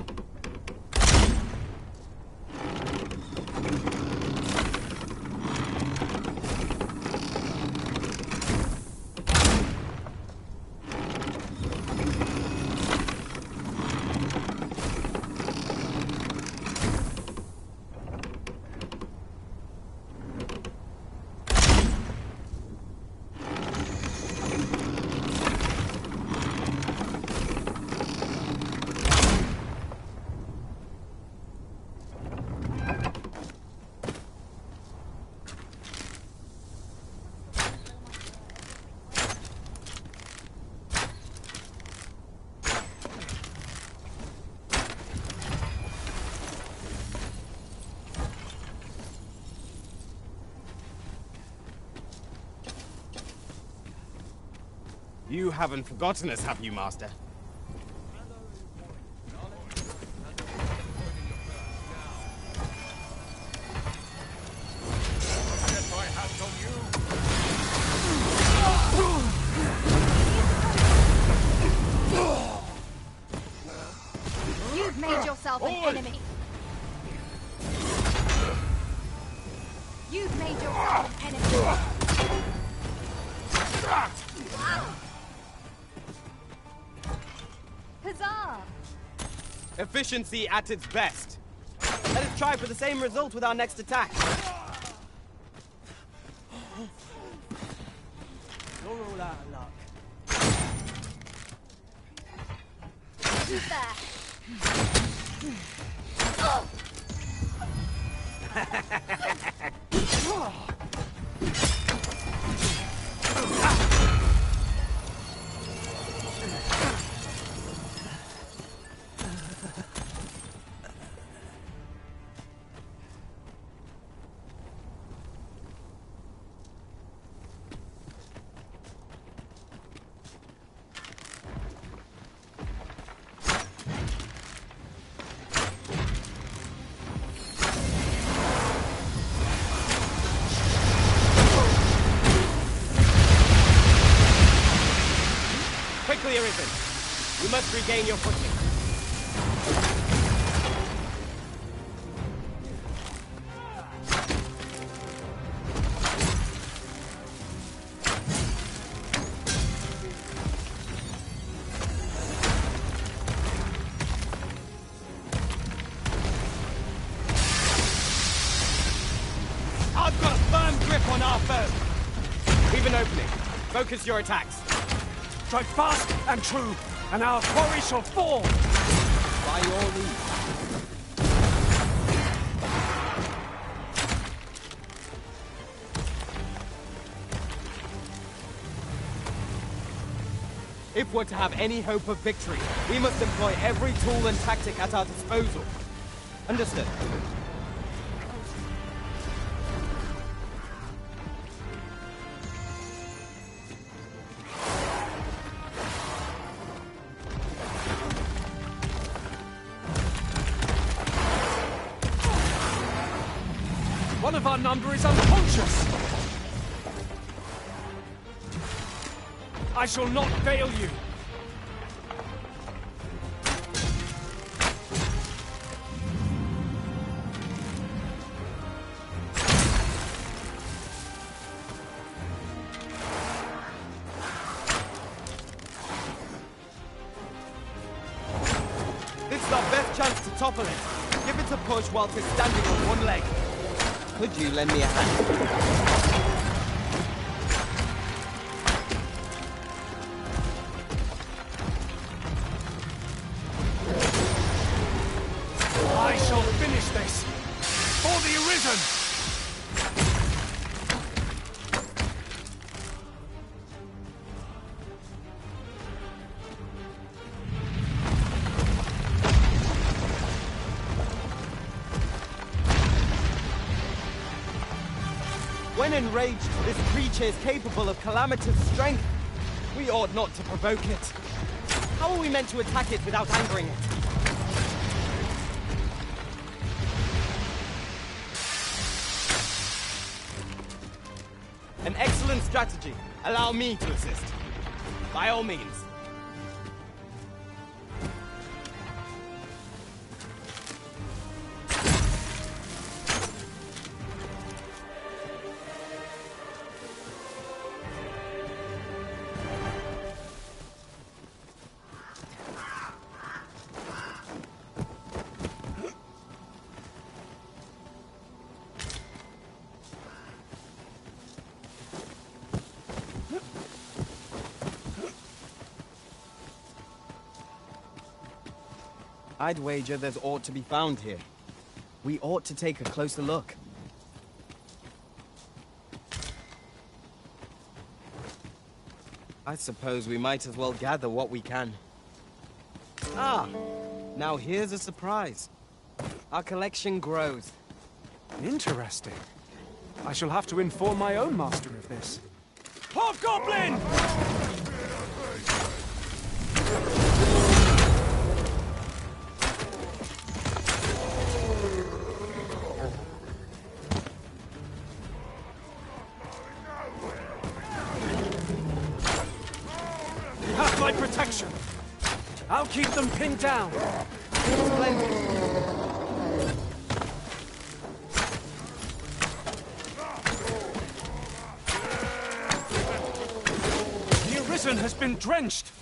You haven't forgotten us, have you, Master? You've made yourself an enemy. You've made yourself an enemy. Huzzah! Efficiency at its best. Let us try for the same result with our next attack. You're all out of luck. Who's there? Quickly, Arisen. You must regain your footing. I've got a firm grip on our foe. Leave an opening. Focus your attacks. Strike fast and true, and our quarry shall fall! By your leave. If we're to have any hope of victory, we must employ every tool and tactic at our disposal. Understood. One of our number is unconscious! I shall not fail you! This is our best chance to topple it. Give it a push whilst it's standing on one leg. Could you lend me a hand? When enraged, this creature is capable of calamitous strength. We ought not to provoke it. How are we meant to attack it without angering it? An excellent strategy. Allow me to assist. By all means. I'd wager there's aught to be found here. We ought to take a closer look. I suppose we might as well gather what we can. Ah! Now here's a surprise. Our collection grows. Interesting. I shall have to inform my own master of this. Hobgoblin! Have my protection. I'll keep them pinned down. The Arisen has been drenched.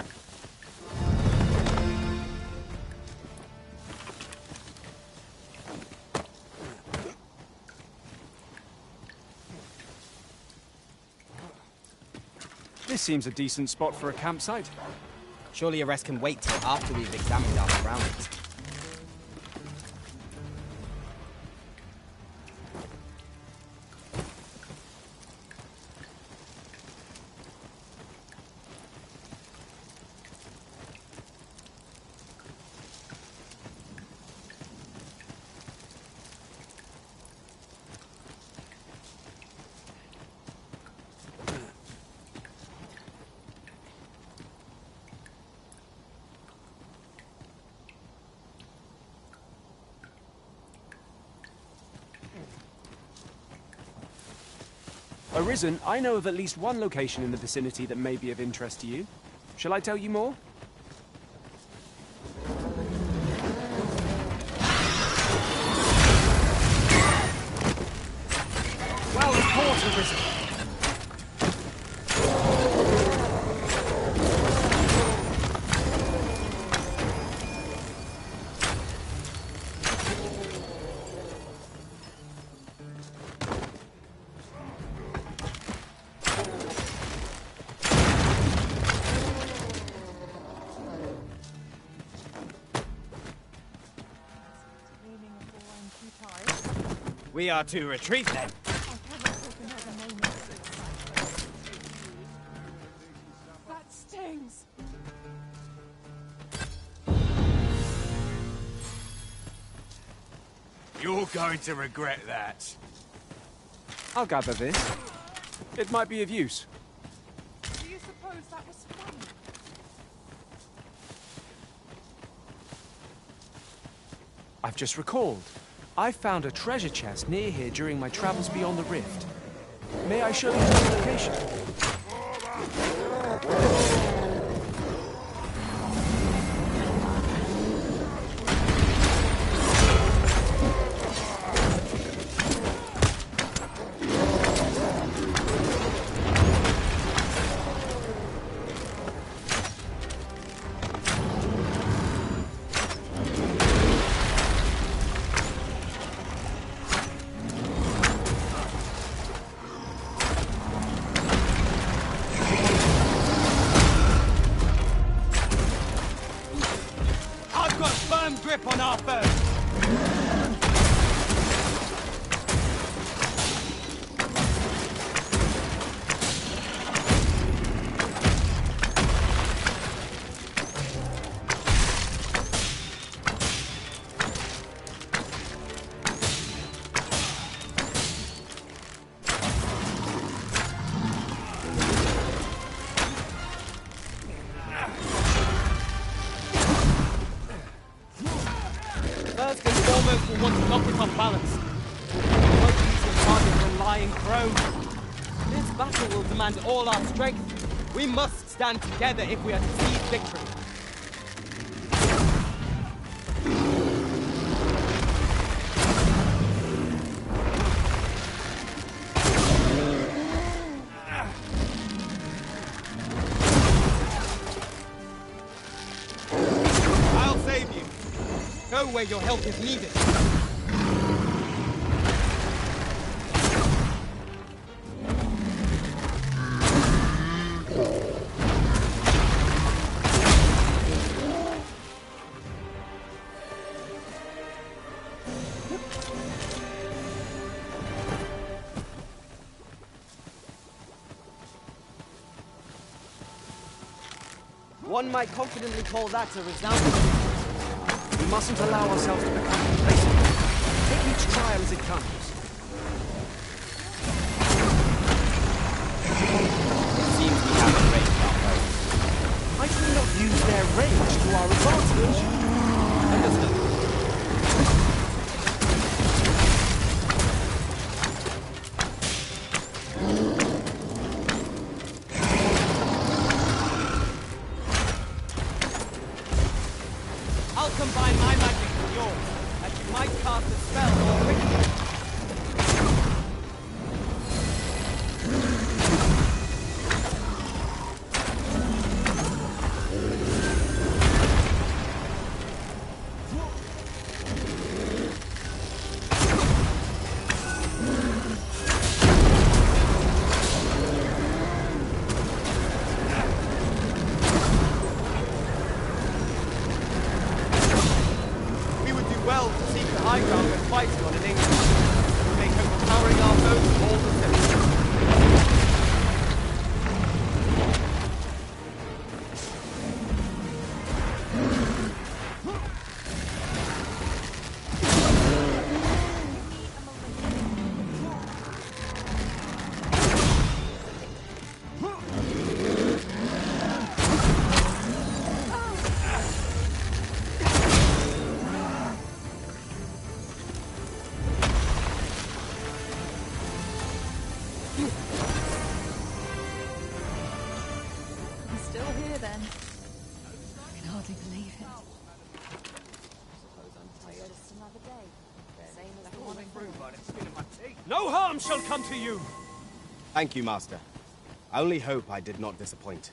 This seems a decent spot for a campsite. Surely a rest can wait till after we've examined our surroundings. Arisen, I know of at least one location in the vicinity that may be of interest to you. Shall I tell you more? Well caught, Arisen. We are to retreat then. That stings. You're going to regret that. I'll gather this. It might be of use. Do you suppose that was fun? I've just recalled. I found a treasure chest near here during my travels beyond the rift. May I show you the location? Grip on our foe! foes will want to knock it off balance. It won't be easier target than lying prone. This battle will demand all our strength. We must stand together if we are to seize victory. I'll save you. Go where your help is needed. One might confidently call that a resounding victory. We mustn't allow ourselves to become complacent. Take each trial as it comes. It seems we have a range our foes. Might we not use their range to our advantage? Understood. I'll combine my magic with yours, and you might cast a spell more quickly. We would do well to seek the high ground when fighting on an English. It will make overpowering our foes all the simpler. I'm still here then. I can hardly believe it. Just another day. Same as the one before. No harm shall come to you! Thank you, Master. I only hope I did not disappoint.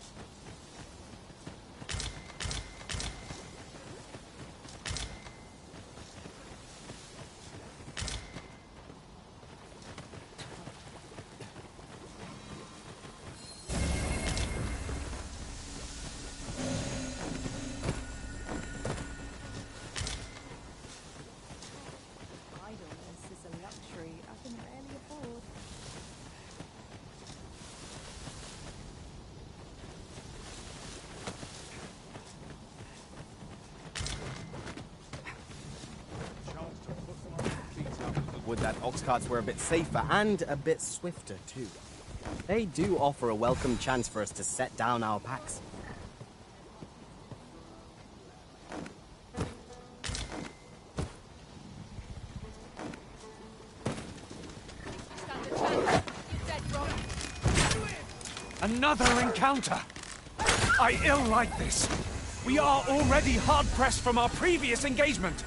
Idleness is a luxury I can rarely afford. Would that ox carts were a bit safer and a bit swifter, too. They do offer a welcome chance for us to set down our packs. Another encounter! I ill like this. We are already hard-pressed from our previous engagement.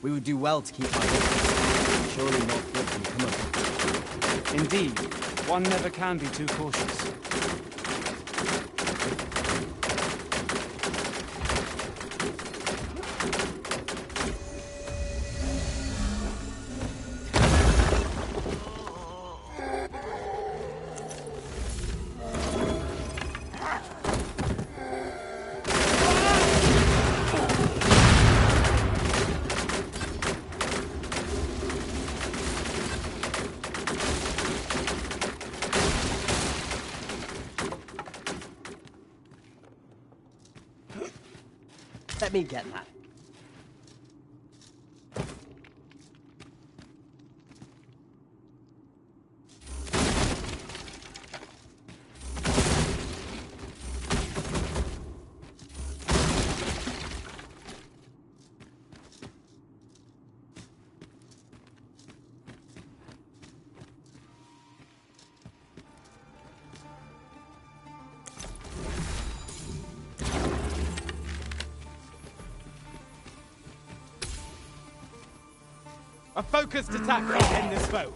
We would do well to keep our distance. Surely not good can come of it. Indeed, one never can be too cautious. Let me get that. A focused attack will end this foe.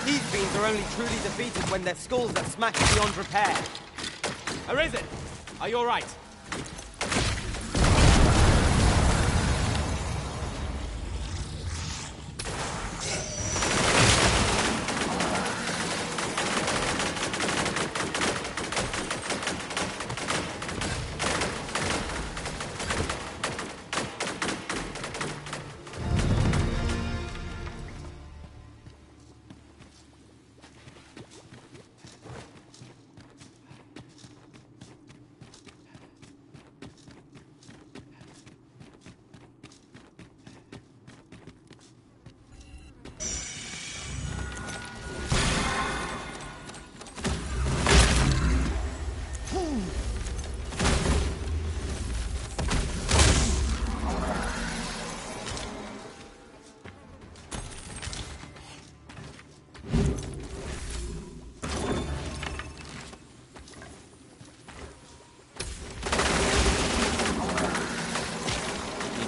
These fiends are only truly defeated when their skulls are smashed beyond repair. Arisen, are you all right?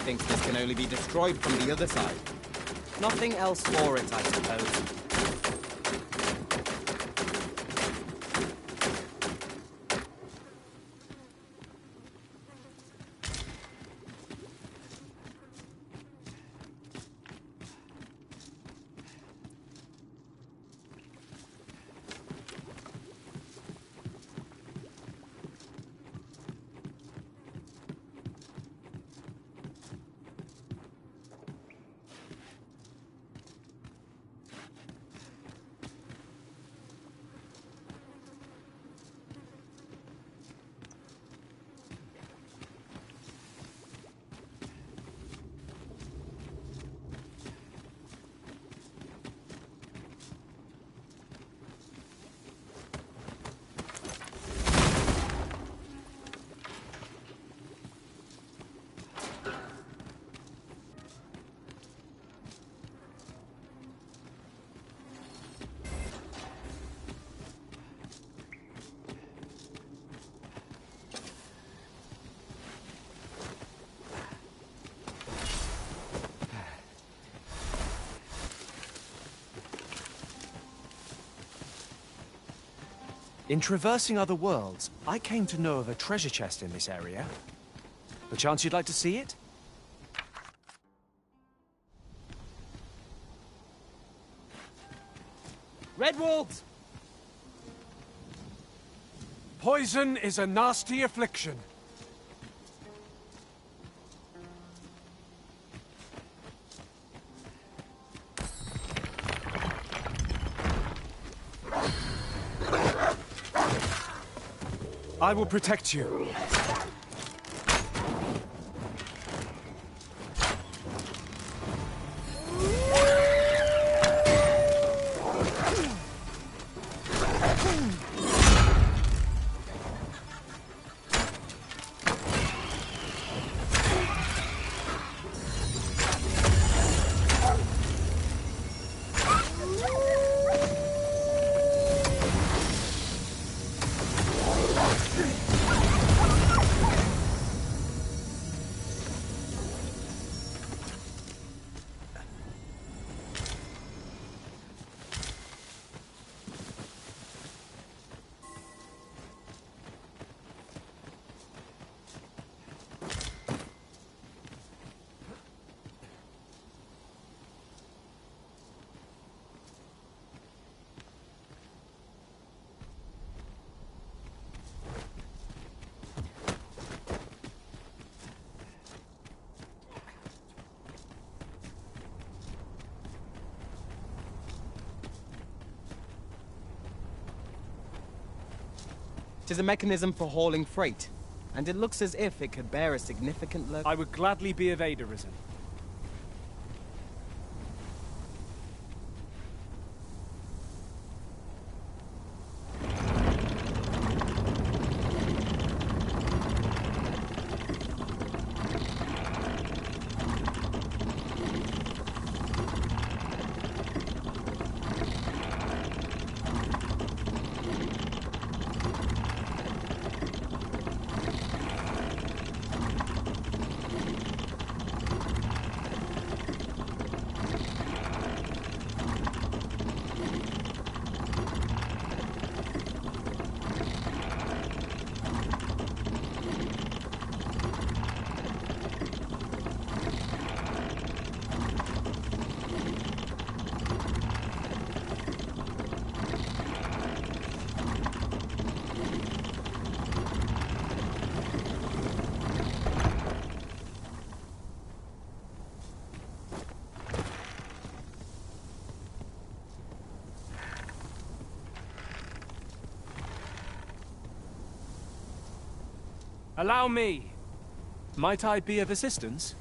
Thinks this can only be destroyed from the other side. Nothing else for it, I suppose. In traversing other worlds, I came to know of a treasure chest in this area. Perchance you'd like to see it? Red wolves! Poison is a nasty affliction. I will protect you. 'Tis a mechanism for hauling freight, and it looks as if it could bear a significant load. I would gladly be of aid, Arisen. Allow me. Might I be of assistance?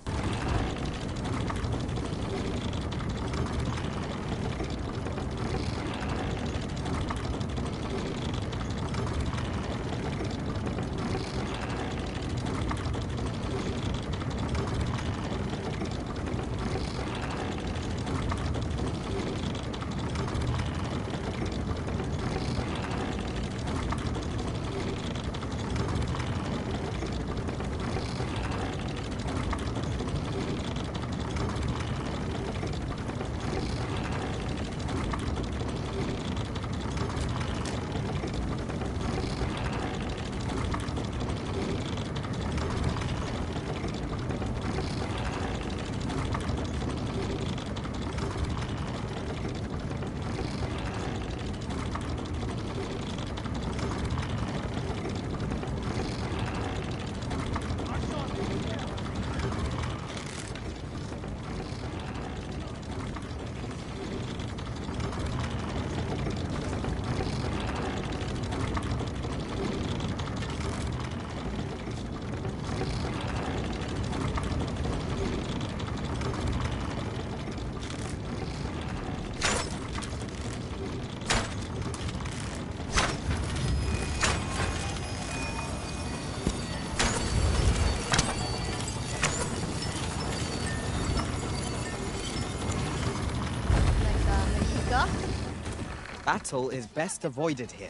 Battle is best avoided here.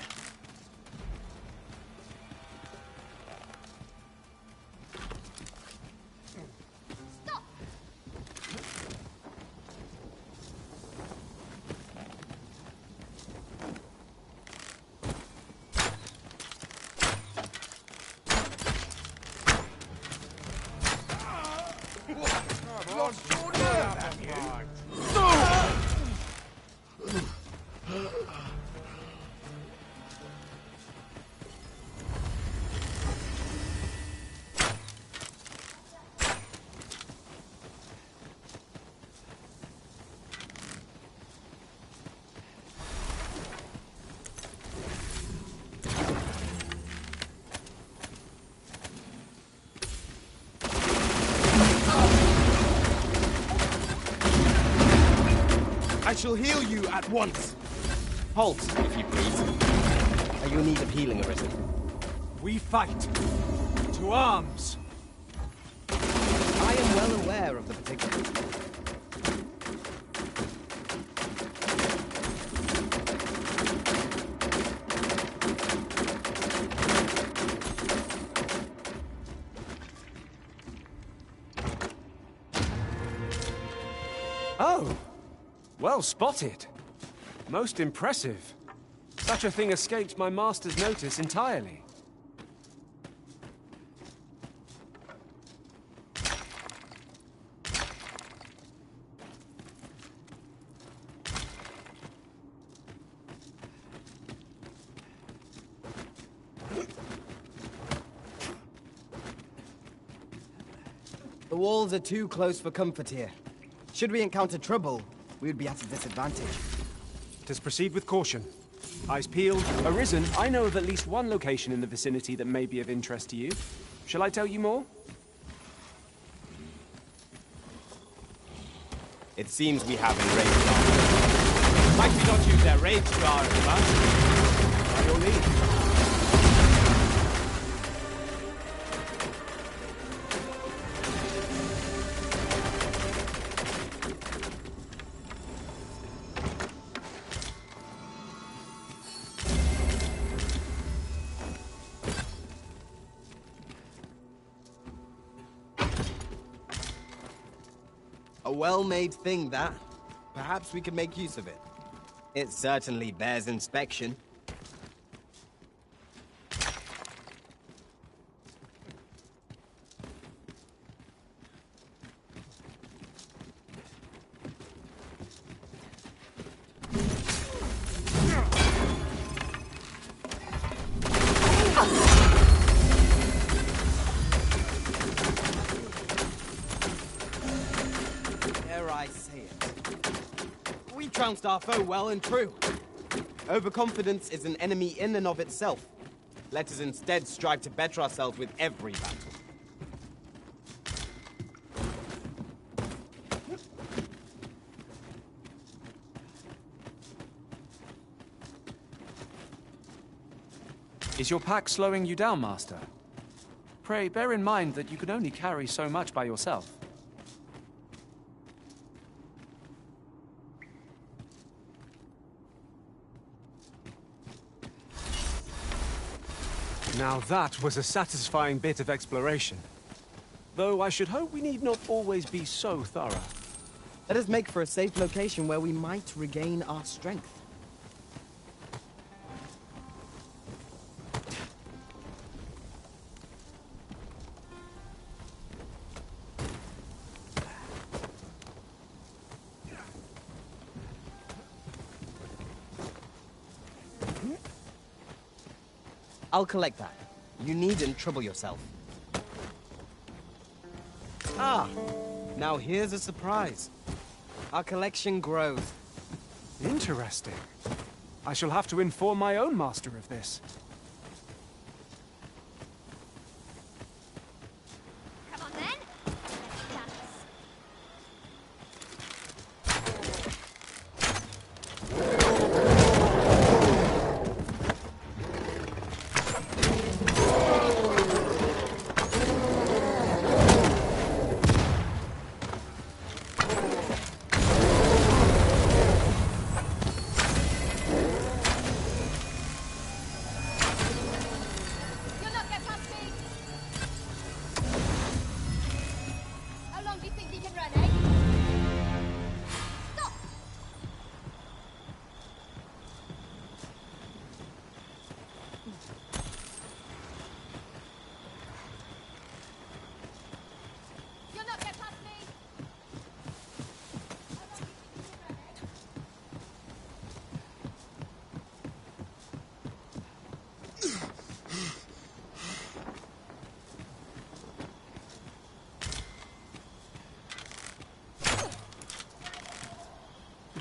I shall heal you at once. Halt, if you please. Are you in need of healing, Arisen? We fight. To arms. I am well aware of the particulars. Oh! Well spotted. Most impressive. Such a thing escaped my master's notice entirely. The walls are too close for comfort here. Should we encounter trouble, we would be at a disadvantage. Let us proceed with caution. Eyes peeled. Arisen, I know of at least one location in the vicinity that may be of interest to you. Shall I tell you more? It seems we have enraged our... Might we not use their rage to our advantage? By your leave. A well-made thing, that. Perhaps we could make use of it. It certainly bears inspection. Trounced our foe well and true. Overconfidence is an enemy in and of itself. Let us instead strive to better ourselves with every battle. Is your pack slowing you down, Master? Pray, bear in mind that you can only carry so much by yourself. Now that was a satisfying bit of exploration. Though I should hope we need not always be so thorough. Let us make for a safe location where we might regain our strength. I'll collect that. You needn't trouble yourself. Ah, now here's a surprise. Our collection grows. Interesting. I shall have to inform my own master of this. Come on then. Let's dance.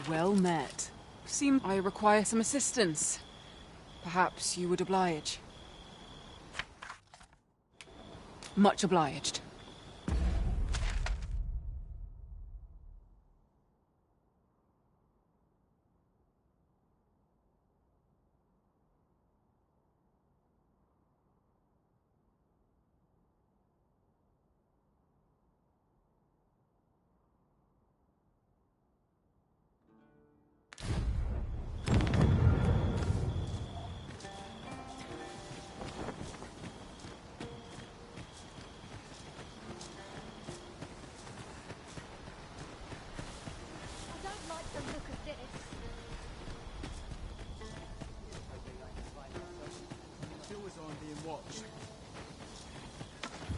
Well met. Seems I require some assistance. Perhaps you would oblige. Much obliged.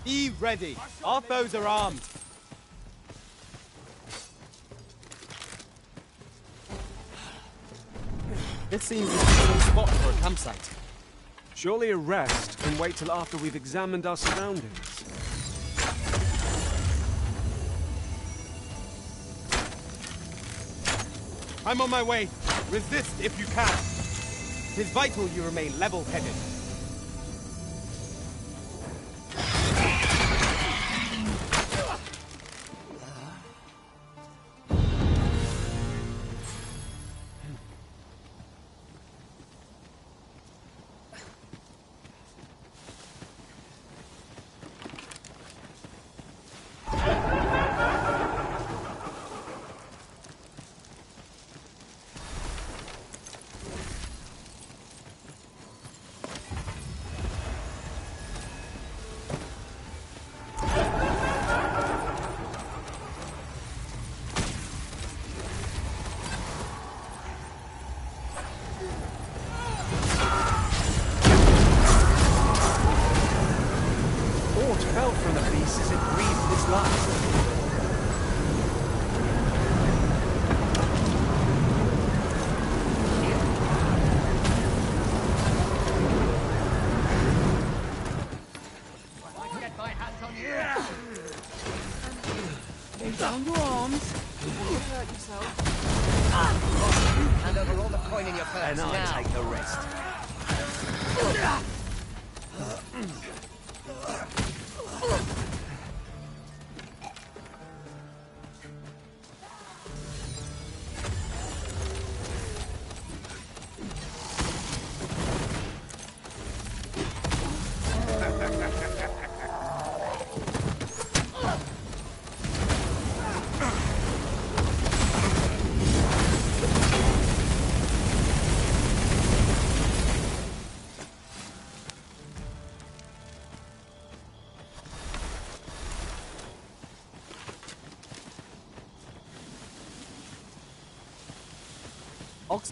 Eve ready. Our foes are armed. This seems a good spot for a campsite. Surely a rest can wait till after we've examined our surroundings. I'm on my way. Resist if you can. 'Tis vital you remain level-headed. Fell from the beast as it breathed his last. Get my hands on you! Lay down your arms. You hurt yourself. Hand over all the coin in your purse And I'll now. take the rest.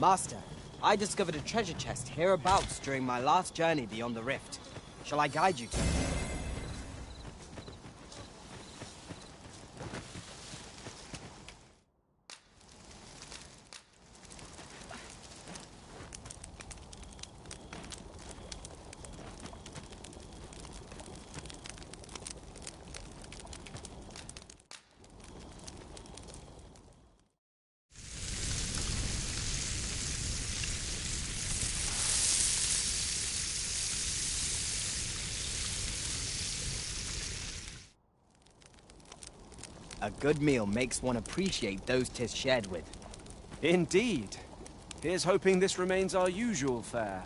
Master, I discovered a treasure chest hereabouts during my last journey beyond the rift. Shall I guide you to it? A good meal makes one appreciate those 'tis shared with. Indeed. Here's hoping this remains our usual fare.